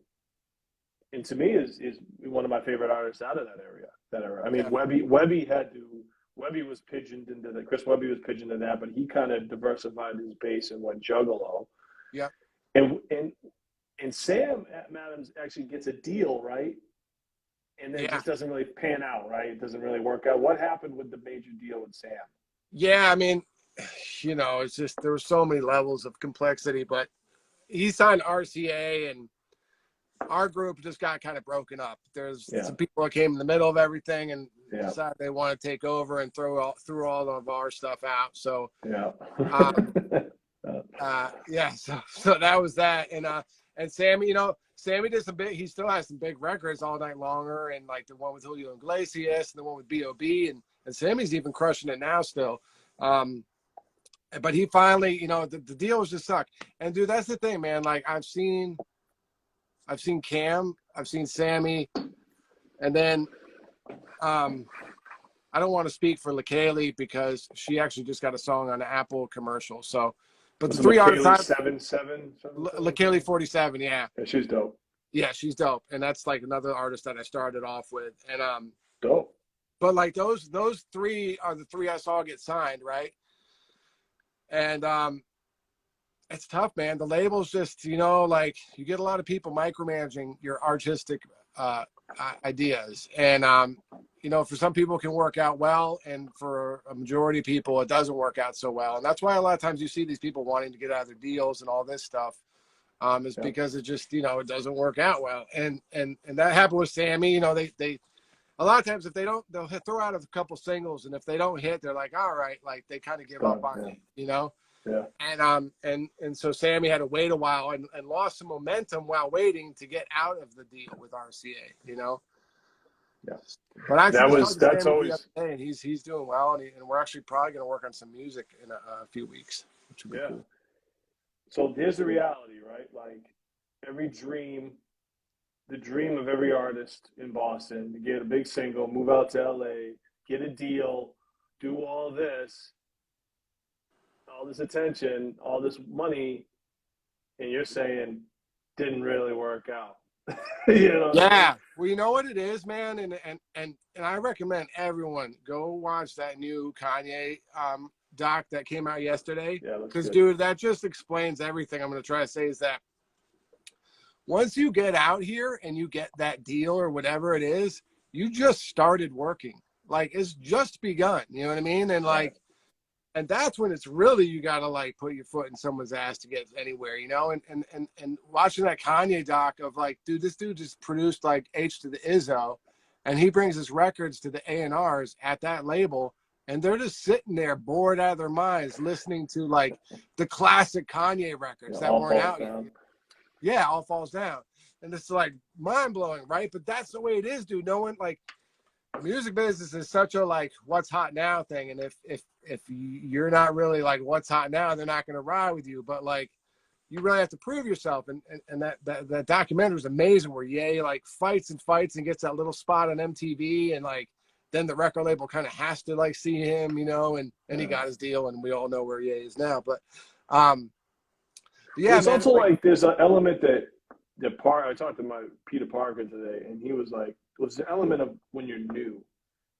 and to me is one of my favorite artists out of that era. I mean, Webby was pigeoned into that. Chris Webby was pigeoned into that, but he kind of diversified his base and went juggalo. Yeah. And Sam Adams actually gets a deal, right? And then it just doesn't really pan out, right? It doesn't really work out. What happened with the major deal with Sam? Yeah, I mean, you know, it's just there were so many levels of complexity, but he signed RCA and our group just got kind of broken up. There's some people that came in the middle of everything and decided they want to take over and threw all of our stuff out. So so that was that. And Sammy, Sammy did he still has some big records, All Night Longer, and like the one with Julio Iglesias and the one with B.O.B. And Sammy's even crushing it now still. But he finally, the deals just suck. And dude, that's the thing, man. Like I've seen Cam, I've seen Sammy, and then I don't want to speak for LAkay Lee because she actually just got a song on an Apple commercial. So, but the three artists, LAkay Lee 47, yeah, she's dope. Yeah, she's dope, and that's like another artist that I started off with, and dope. But like those three are the three I saw get signed, right? And it's tough, man. The label's just, like you get a lot of people micromanaging your artistic ideas. And, for some people it can work out well. And for a majority of people, it doesn't work out so well. And that's why a lot of times you see these people wanting to get out of their deals and all this stuff because it just, it doesn't work out well. And that happened with Sammy. They a lot of times if they don't, they'll throw out a couple singles. And if they don't hit, they're like, all right, like they kind of give up on it, Yeah. And so Sammy had to wait a while and lost some momentum while waiting to get out of the deal with RCA, Yeah. But I that's always, and he's doing well, and we're actually probably going to work on some music in a few weeks, which would be cool. So here's the reality, right? Like the dream of every artist in Boston to get a big single, move out to LA, get a deal, do all this attention, all this money, and you're saying didn't really work out. Yeah. Well, you know what it is, man, and I recommend everyone go watch that new Kanye doc that came out yesterday. Yeah, because dude, that just explains everything I'm going to try to say. Is that once you get out here and you get that deal or whatever it is, you just started working. Like it's just begun. You know what I mean? And like. And that's when it's really, you got to like put your foot in someone's ass to get anywhere, and watching that Kanye doc of like, dude, this dude just produced like H to the Izzo, and he brings his records to the A&Rs at that label, and they're just sitting there bored out of their minds listening to like the classic Kanye records that weren't out yet. Yeah, All Falls Down. And it's like mind blowing, right? But that's the way it is, dude. No one like, music business is such a like what's hot now thing, and if you're not really like what's hot now, they're not going to ride with you. But like you really have to prove yourself, and that documentary was amazing where Ye like fights and gets that little spot on MTV, and like then the record label kind of has to like see him, and he got his deal, and we all know where Ye is now. But it's also like there's an element that I talked to Peter Parker today, and he was like, was the element of when you're new,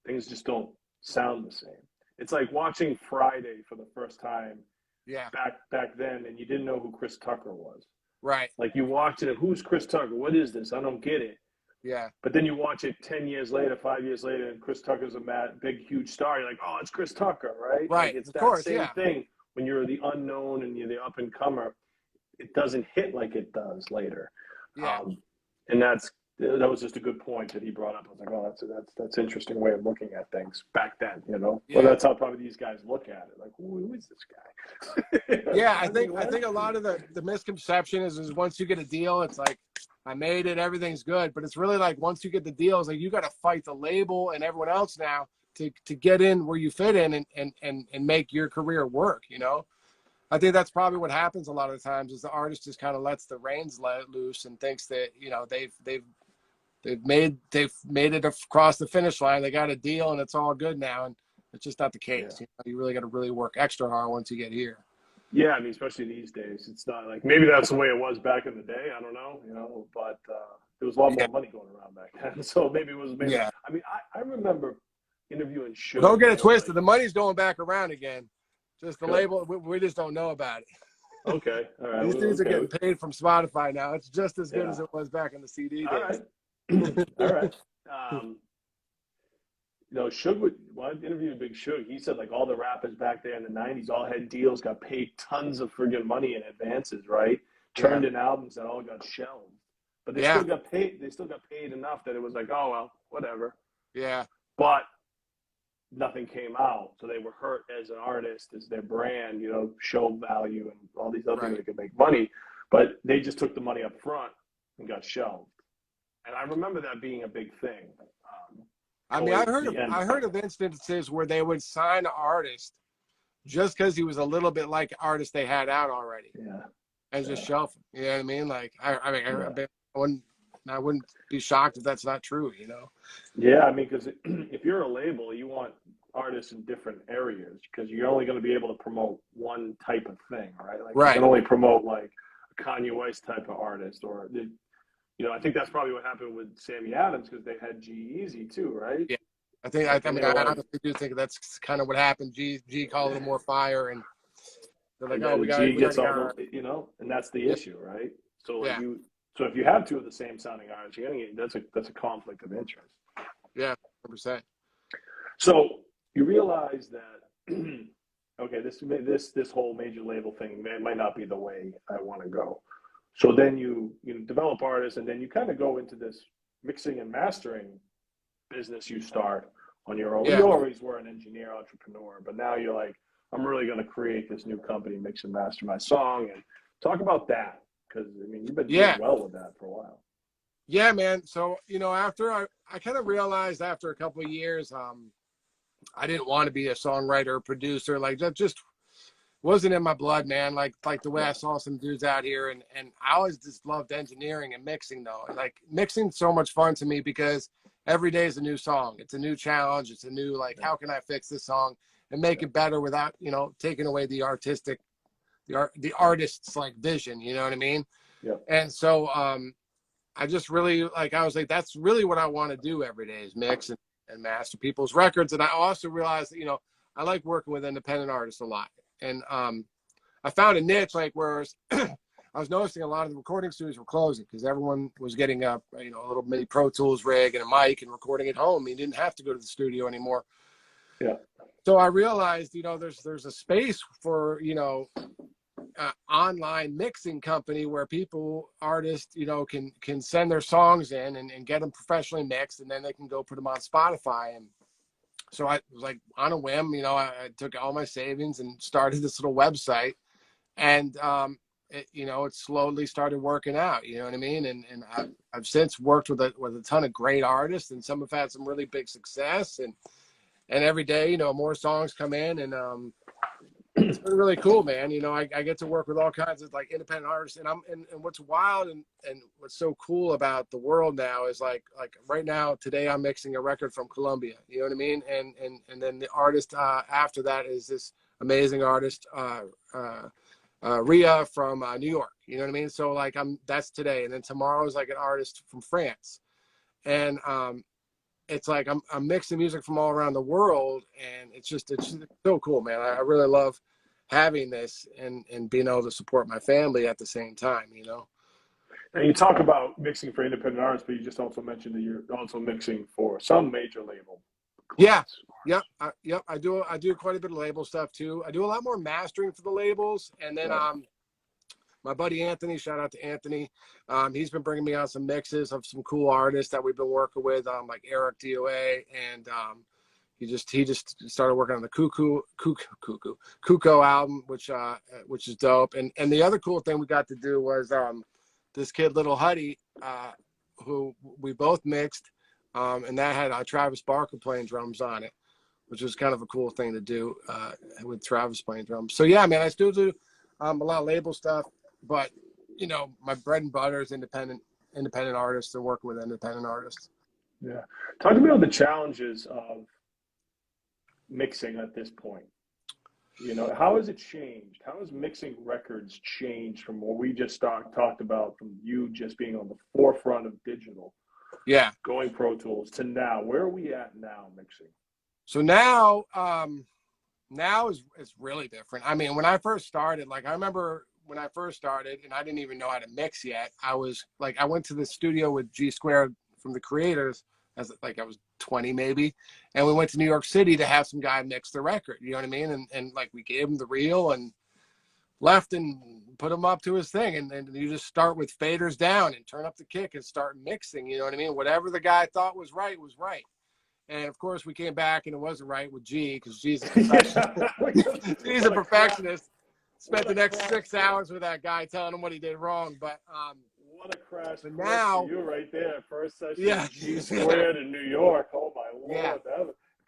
things just don't sound the same. It's like watching Friday for the first time. Yeah. Back then, and you didn't know who Chris Tucker was. Right. Like you watch it, and who's Chris Tucker? What is this? I don't get it. Yeah. But then you watch it 10 years later, 5 years later, and Chris Tucker's a big, huge star. You're like, oh, it's Chris Tucker, right? Right. Like it's of that course, same thing when you're the unknown and you're the up and comer. It doesn't hit like it does later. Yeah. And that was just a good point that he brought up. I was like, oh, that's an interesting way of looking at things back then, Yeah. Well, that's how probably these guys look at it. Like, who is this guy? Yeah, I think a lot of the misconception is once you get a deal, it's like, I made it, everything's good. But it's really like once you get the deal, it's like you got to fight the label and everyone else now to get in where you fit in and make your career work, I think that's probably what happens a lot of the times is the artist just kind of lets the reins let loose and thinks that, they've made it across the finish line. They got a deal and it's all good now. And it's just not the case. Yeah. You really got to really work extra hard once you get here. Yeah. I mean, especially these days, it's not like, maybe that's the way it was back in the day. I don't know, but there was a lot more money going around back then. So maybe it was, I mean, I remember interviewing Suge. Well, don't get it twisted. Like, the money's going back around again. Just the label, we just don't know about it. Okay. All right. These dudes are getting paid from Spotify now. It's just as good as it was back in the CD days. All right. All right. Suge when I interviewed Big Suge, he said like all the rappers back there in the 90s all had deals, got paid tons of friggin' money in advances, right? Turned in albums that all got shelved. but they Yeah. still got paid. They still got paid enough that it was like, oh well, whatever. Yeah. But nothing came out, so they were hurt as an artist, as their brand, show value and all these other things Right. they could make money. But they just took the money up front and got shelved. And I remember that being a big thing. I mean, I heard of instances where they would sign an artist just because he was a little bit like artist they had out already, Yeah. and just shelf him. You know what I mean? Like, I wouldn't be shocked if that's not true. Yeah, I mean, because if you're a label, you want artists in different areas because you're only going to be able to promote one type of thing, right? Like Right. you can only promote like a Kanye West type of artist, or I think that's probably what happened with Sammy Adams because they had G-Eazy too, right? Yeah. I honestly do think that's kind of what happened. G called a little more fire, and they're like, and oh, G gets all our... the, and that's the issue, right? So like Yeah. so if you have two of the same sounding artists, you're gonna get that's a conflict of interest. Yeah, 100%. So you realize that okay, this whole major label thing might not be the way I want to go. So then you develop artists, and then you kind of go into this mixing and mastering business you start on your own. Yeah. You always were an engineer, entrepreneur, but now you're like, I'm really going to create this new company, mix and master my song, and talk about that because I mean you've been doing well with that for a while. Yeah, man. So after I kind of realized after a couple of years, I didn't want to be a songwriter or producer. Like that just wasn't in my blood, man. Like the way I saw some dudes out here, and I always just loved engineering and mixing though. And like mixing's so much fun to me because every day is a new song. It's a new challenge. It's a new how can I fix this song and make it better without taking away the artist's like vision. You know what I mean? Yeah. And so I just really I was like, that's really what I want to do every day is mix and master people's records. And I also realized that I like working with independent artists a lot. And I found a niche where I was noticing a lot of the recording studios were closing because everyone was getting a little mini Pro Tools rig and a mic and recording at home. You didn't have to go to the studio anymore. Yeah. So I realized there's a space for online mixing company where artists can send their songs in and get them professionally mixed, and then they can go put them on Spotify. And so I was like on a whim, I took all my savings and started this little website, and it slowly started working out. You know what I mean? And I've since worked with a ton of great artists, and some have had some really big success. And every day, more songs come in, and it's been really cool, man. I get to work with all kinds of independent artists, and what's wild and what's so cool about the world now is like right now today I'm mixing a record from Colombia. You know what I mean? And then the artist after that is this amazing artist Ria from New York. You know what I mean? So that's today, and then tomorrow is an artist from France, and it's I'm mixing music from all around the world, and it's so cool, man. I really love having this and being able to support my family at the same time, And you talk about mixing for independent artists, but you just also mentioned that you're also mixing for some major label. Yeah. Yep. I do quite a bit of label stuff too. I do a lot more mastering for the labels, and then my buddy Anthony, shout out to Anthony. He's been bringing me on some mixes of some cool artists that we've been working with, like Eric DOA, and he just started working on the Cuckoo album, which is dope. And the other cool thing we got to do was this kid Little Huddy, who we both mixed, and that had Travis Barker playing drums on it, which was kind of a cool thing to do with Travis playing drums. So yeah, man, I still do a lot of label stuff. But my bread and butter is independent artists and working with independent artists. Yeah, talk to me about the challenges of mixing at this point. How has it changed? How has mixing records changed from what we just talked about, from you just being on the forefront of digital, going Pro Tools, to now? Where are we at now mixing? So now is really different. I mean, when I first started, I remember when I first started, and I didn't even know how to mix yet. I went to the studio with G Squared from the Creators as I was 20 maybe, and we went to New York City to have some guy mix the record. You know what I mean? And we gave him the reel, and left and put him up to his thing. And you just start with faders down and turn up the kick and start mixing, you know what I mean? Whatever the guy thought was right was right. And of course we came back and it wasn't right with G, because G's a perfectionist. He's a perfectionist. Spent the next 6 hours with that guy telling him what he did wrong. But what a crash but now, for you right there. First session, yeah. G squared in New York. Oh my Lord. Yeah.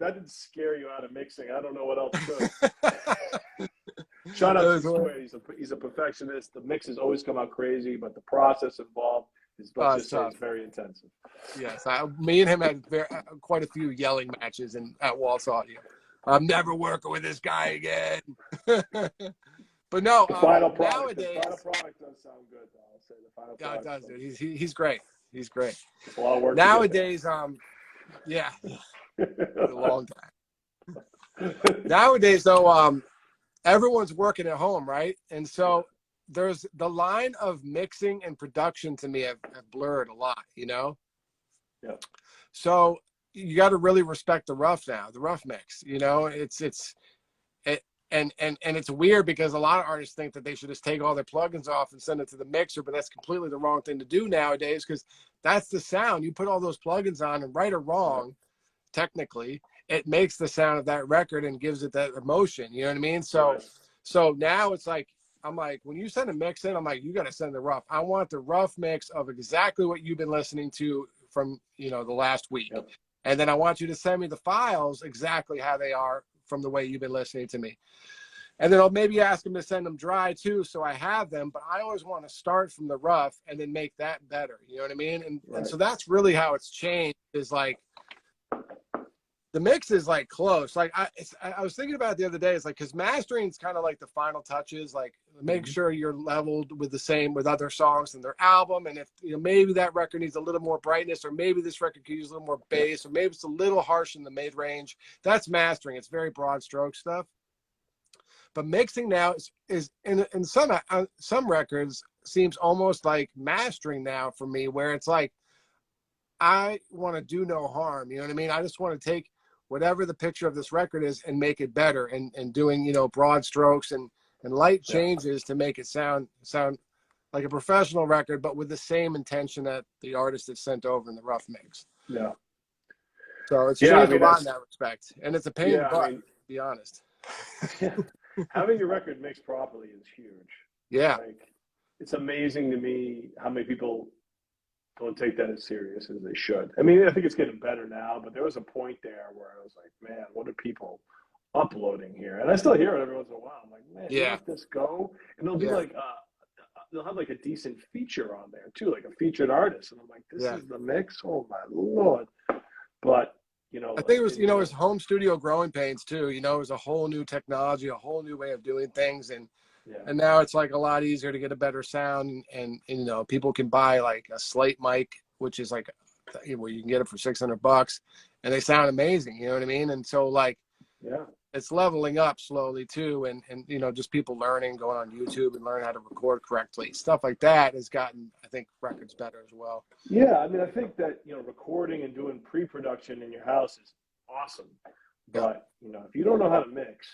That didn't scare you out of mixing. I don't know what else could. Shout out to Square. He's a perfectionist. The mixes always come out crazy, but the process involved is, let's just say, it's very intensive. Yes, me and him had quite a few yelling matches at Waltz Audio. I'm never working with this guy again. But no, the final product, nowadays, the final product does sound good, though. I'll say the final product. Yeah, it does, dude. He's great. He's great. It's a lot of work nowadays, yeah, a long time. Nowadays, though, everyone's working at home, right? And so there's the line of mixing and production to me have blurred a lot, you know? Yeah. So you got to really respect the rough now, the rough mix, you know? And it's weird because a lot of artists think that they should just take all their plugins off and send it to the mixer, but that's completely the wrong thing to do nowadays, because that's the sound. You put all those plugins on, and right or wrong, technically, it makes the sound of that record and gives it that emotion. You know what I mean? So now it's like, I'm like, when you send a mix in, I'm like, you got to send the rough. I want the rough mix of exactly what you've been listening to from, you know, the last week. Yep. And then I want you to send me the files exactly how they are from the way you've been listening to me. And then I'll maybe ask them to send them dry too, so I have them, but I always want to start from the rough and then make that better. You know what I mean? And so that's really how it's changed, is like, the mix is like close. Like I was thinking about it the other day. It's like, because mastering is kind of like the final touches, like make sure you're leveled with the same with other songs in their album. And if, you know, maybe that record needs a little more brightness, or maybe this record could use a little more bass, or maybe it's a little harsh in the mid range. That's mastering. It's very broad stroke stuff. But mixing now is in some records seems almost like mastering now for me, where it's like, I want to do no harm. You know what I mean? I just want to take whatever the picture of this record is and make it better, and doing, you know, broad strokes and light changes to make it sound like a professional record, but with the same intention that the artist has sent over in the rough mix. Yeah. So it's changed a lot in that respect, and it's a pain in the butt, to be honest. Yeah. Having your record mixed properly is huge. Yeah. Like, it's amazing to me how many people don't take that as serious as they should. I mean, I think it's getting better now, but there was a point there where I was like, man, what are people uploading here? And I still hear it every once in a while. I'm like, man, you let this go? And they'll be like, they'll have like a decent feature on there too, like a featured artist. And I'm like, this is the mix? Oh my Lord. But, you know, I think it was, you know, it was home studio growing pains too. You know, it was a whole new technology, a whole new way of doing things. And now it's like a lot easier to get a better sound. And you know, people can buy like a slate mic, which is like, where you can get it for $600 and they sound amazing. You know what I mean? And so like, it's leveling up slowly too. And, you know, just people learning, going on YouTube and learn how to record correctly. Stuff like that has gotten, I think, records better as well. Yeah. I mean, I think that, you know, recording and doing pre-production in your house is awesome. But, you know, if you don't know how to mix,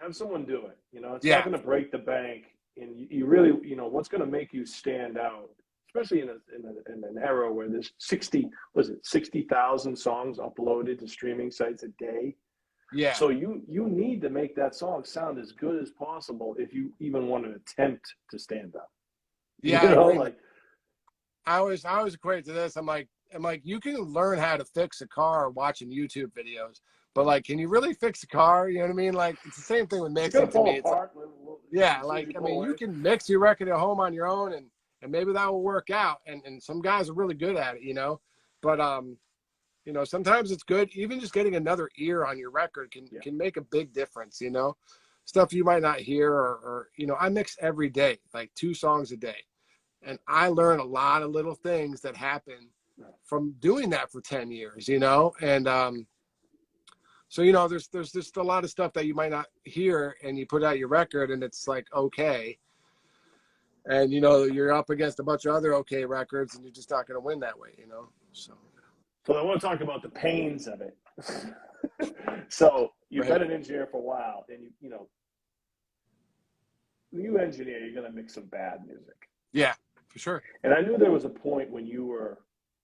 have someone do it. You know, it's not going to break the bank. And you really, you know, what's going to make you stand out, especially in an era where there's 60,000 songs uploaded to streaming sites a day. Yeah. So you need to make that song sound as good as possible if you even want to attempt to stand up. Yeah. You know, like I always equate to this. I'm like, you can learn how to fix a car watching YouTube videos, but like, can you really fix a car? You know what I mean? Like, it's the same thing with mixing to me. I mean, you can mix your record at home on your own, and maybe that will work out. And some guys are really good at it, you know. But you know, sometimes it's good. Even just getting another ear on your record can make a big difference, you know. Stuff you might not hear, or you know, I mix every day, like 2 songs a day. And I learn a lot of little things that happen from doing that for 10 years, you know? And so, you know, there's just a lot of stuff that you might not hear, and you put out your record and it's like, okay. And, you know, you're up against a bunch of other okay records, and you're just not going to win that way, you know? So I want to talk about the pains of it. So you've been an engineer for a while, and you know, you engineer, you're gonna mix some bad music. Yeah, for sure. And I knew there was a point when you were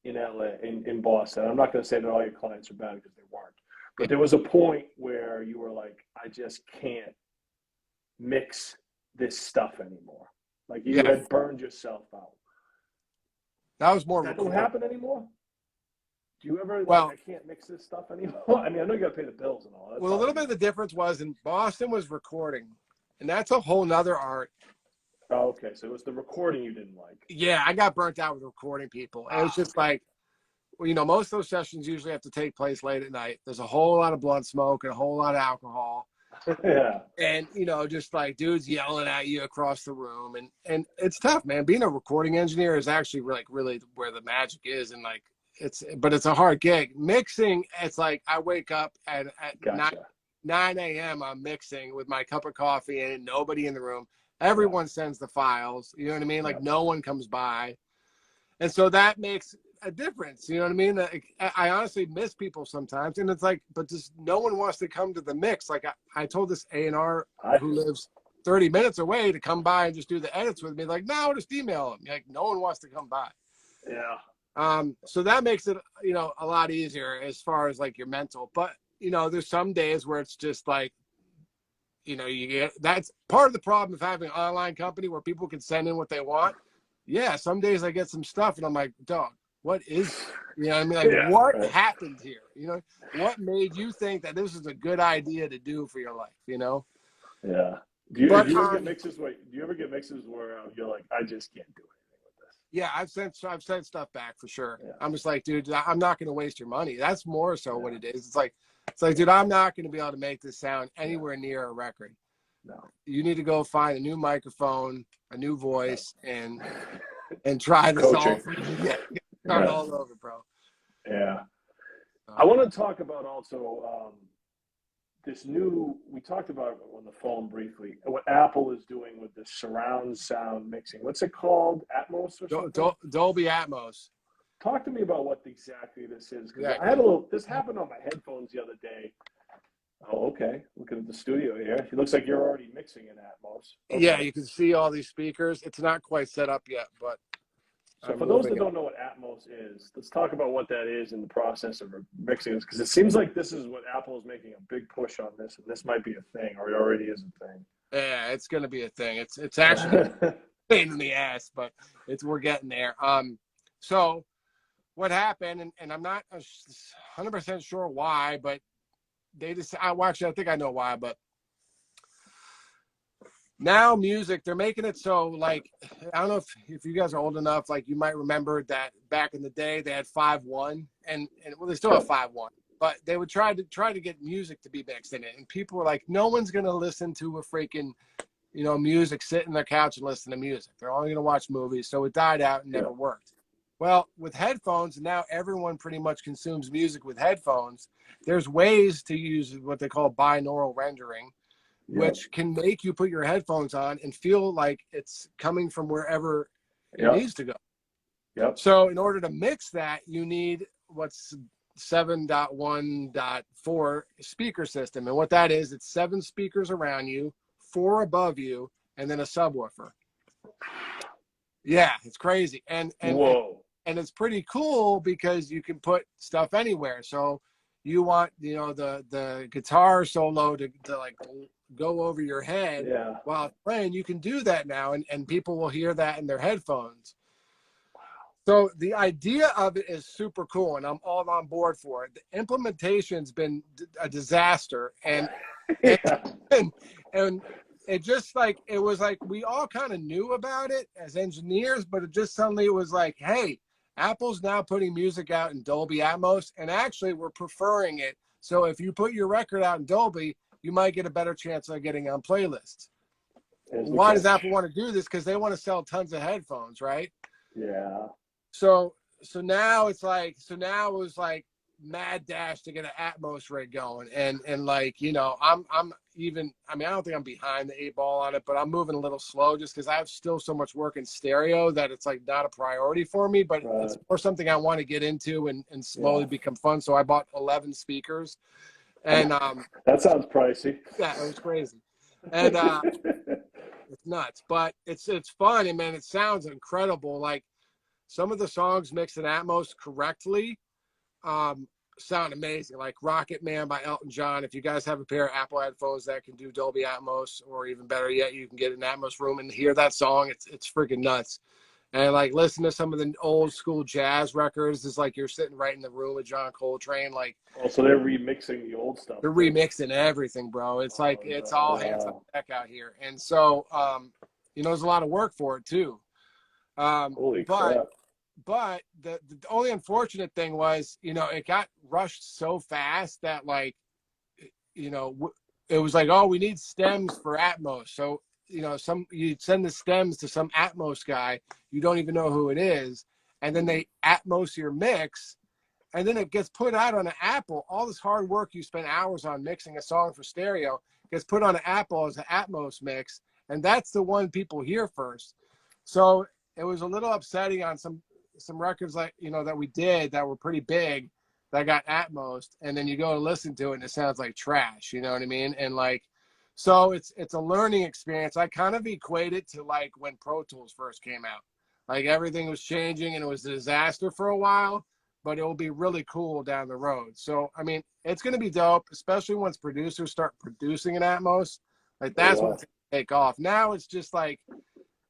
in LA, in Boston. I'm not gonna say that all your clients are bad because they weren't, but there was a point where you were like, I just can't mix this stuff anymore. Like you had burned yourself out. That was more. Does that don't happen anymore? Do you ever like, I can't mix this stuff anymore? I mean, I know you got to pay the bills and all that. Well, a little bit of the difference was in Boston was recording, and that's a whole nother art. Oh, okay. So it was the recording you didn't like. Yeah, I got burnt out with recording people. It was just like, well, you know, most of those sessions usually have to take place late at night. There's a whole lot of blunt smoke and a whole lot of alcohol. Yeah. And, you know, just like dudes yelling at you across the room. And it's tough, man. Being a recording engineer is actually like really where the magic is. And like, but it's a hard gig. Mixing, it's like I wake up at Gotcha. 9 a.m. I'm mixing with my cup of coffee and nobody in the room. Everyone sends the files. You know what I mean? Like no one comes by. And so that makes a difference. You know what I mean? I honestly miss people sometimes. And it's like, but just no one wants to come to the mix. Like I told this A&R who lives 30 minutes away to come by and just do the edits with me. Like, no, just email him. Like no one wants to come by. Yeah. So that makes it, you know, a lot easier as far as like your mental. But, you know, there's some days where it's just like, you know, that's part of the problem of having an online company where people can send in what they want. Yeah, some days I get some stuff and I'm like, dog, what is, you know what I mean? Like, what happened here? You know, what made you think that this is a good idea to do for your life, you know? Yeah. Do you ever get mixes where you're like, I just can't do anything with this? Yeah, I've sent stuff back for sure. Yeah. I'm just like, dude, I'm not going to waste your money. That's more so what it is. It's like, dude, I'm not going to be able to make this sound anywhere near a record. No. You need to go find a new microphone, a new voice, and try this all. Start all over, bro. Yeah. I want to talk about also this new. We talked about it on the phone briefly. What Apple is doing with the surround sound mixing. What's it called? Atmos or something? Dolby Atmos. Talk to me about what exactly this is. Because Yeah. I had a little. This happened on my headphones the other day. Oh, okay. Looking at the studio here. It looks like you're already mixing in Atmos. Okay. Yeah, you can see all these speakers. It's not quite set up yet, but. So for those that don't know what Atmos is, let's talk about what that is in the process of mixing this, because it seems like this is what Apple is making a big push on this, and this might be a thing, or it already is a thing. Yeah, it's going to be a thing. It's actually a pain in the ass, but we're getting there. So what happened, and I'm not 100% sure why, but they just, I think I know why, but now music, they're making it so like, I don't know if you guys are old enough, like you might remember that back in the day they had 5.1 and well, they still have 5.1, but they would try to get music to be mixed in it. And people were like, no one's going to listen to a freaking, you know, music, sit in their couch and listen to music. They're only going to watch movies. So it died out and never worked. Well, with headphones, now everyone pretty much consumes music with headphones. There's ways to use what they call binaural rendering, which can make you put your headphones on and feel like it's coming from wherever it needs to go. So in order to mix that, you need what's 7.1.4 speaker system. And what that is, it's 7 speakers around you, 4 above you, and then a subwoofer. Yeah, it's crazy. And it's pretty cool because you can put stuff anywhere. So you want, you know, the guitar solo to like go over your head while it's playing, you can do that now, and people will hear that in their headphones. Wow. So the idea of it is super cool, and I'm all on board for it. The implementation's been a disaster, and and it just like, it was like we all kind of knew about it as engineers, but it just suddenly was like, hey, Apple's now putting music out in Dolby Atmos, and actually we're preferring it. So if you put your record out in Dolby, you might get a better chance of getting on playlists. Why does Apple want to do this? Because they want to sell tons of headphones, right? Yeah. So now it's like, now it was like mad dash to get an Atmos rig going, and like, you know, I'm even, I mean, I don't think I'm behind the 8 ball on it, but I'm moving a little slow just because I have still so much work in stereo that it's like not a priority for me, but it's more something I want to get into and slowly become fun. So I bought 11 speakers. And that sounds pricey. Yeah, it was crazy. And It's nuts, but it's fun, and man, it sounds incredible. Like some of the songs mixed in Atmos correctly sound amazing. Like Rocket Man by Elton John. If you guys have a pair of Apple headphones that can do Dolby Atmos, or even better yet, you can get an Atmos room and hear that song. It's freaking nuts. And like listen to some of the old school jazz records. It's like you're sitting right in the room with John Coltrane. Like, oh, so they're remixing the old stuff. They're remixing everything, bro. It's like it's all hands on deck out here. And so there's a lot of work for it too. Holy crap. But the only unfortunate thing was, it got rushed so fast that like, it was like, oh, we need stems for Atmos. So, you send the stems to some Atmos guy, you don't even know who it is, and then they Atmos your mix, and then it gets put out on an Apple. All this hard work you spent hours on mixing a song for stereo gets put on an Apple as an Atmos mix, and that's the one people hear first. So it was a little upsetting on some records like that we did that were pretty big that got Atmos, and then you go and listen to it and it sounds like trash. You know what I mean? And like, so it's a learning experience. I kind of equate it to like when Pro Tools first came out. Like everything was changing and it was a disaster for a while, but it will be really cool down the road. So, I mean, it's going to be dope, especially once producers start producing in Atmos. Like that's when it's going to take off. Now it's just like,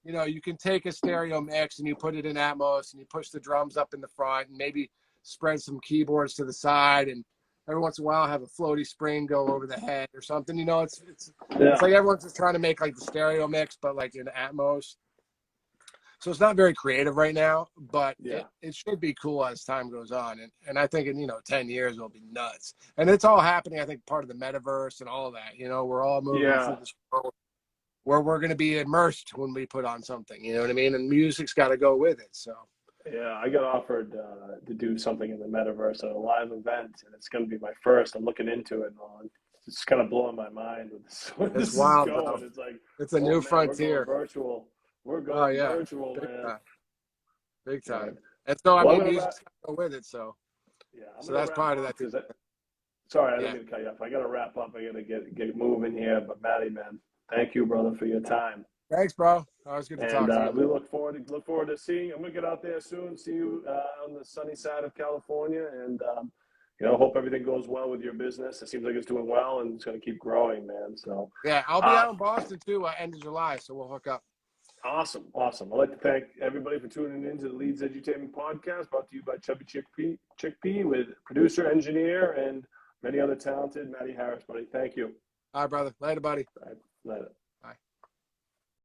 you can take a stereo mix and you put it in Atmos and you push the drums up in the front and maybe spread some keyboards to the side, and every once in a while have a floaty spring go over the head or something. It's like everyone's just trying to make like the stereo mix, but like in Atmos. So it's not very creative right now, but it should be cool as time goes on. And I think in, 10 years it'll be nuts. And it's all happening, I think, part of the metaverse and all that. We're all moving through this world where we're going to be immersed when we put on something, you know what I mean? And music's got to go with it. So. Yeah, I got offered to do something in the metaverse at a live event, and it's going to be my first. I'm looking into it, and it's kind of blowing my mind with this. It's wild, going. Bro. It's like it's a new frontier. We're going virtual. We're going virtual, Big man. Time. Big time. Right. And so I mean, music's got to go with it. So so that's part of that too. Sorry, I didn't mean to cut you off. I got to wrap up. I got to get moving here. But Matty, man, thank you, brother, for your time. Thanks, bro. Always good to talk to you. We look forward to seeing. I'm gonna get out there soon. See you on the sunny side of California, and hope everything goes well with your business. It seems like it's doing well, and it's gonna keep growing, man. So yeah, I'll be out in Boston too, end of July, so we'll hook up. Awesome. I'd like to thank everybody for tuning in to the Leedz Edutainment Podcast, brought to you by Chubby Chickpea with producer, engineer, and many other talented Matty Harris, buddy. Thank you. All right, brother. Later, buddy. All right. Later.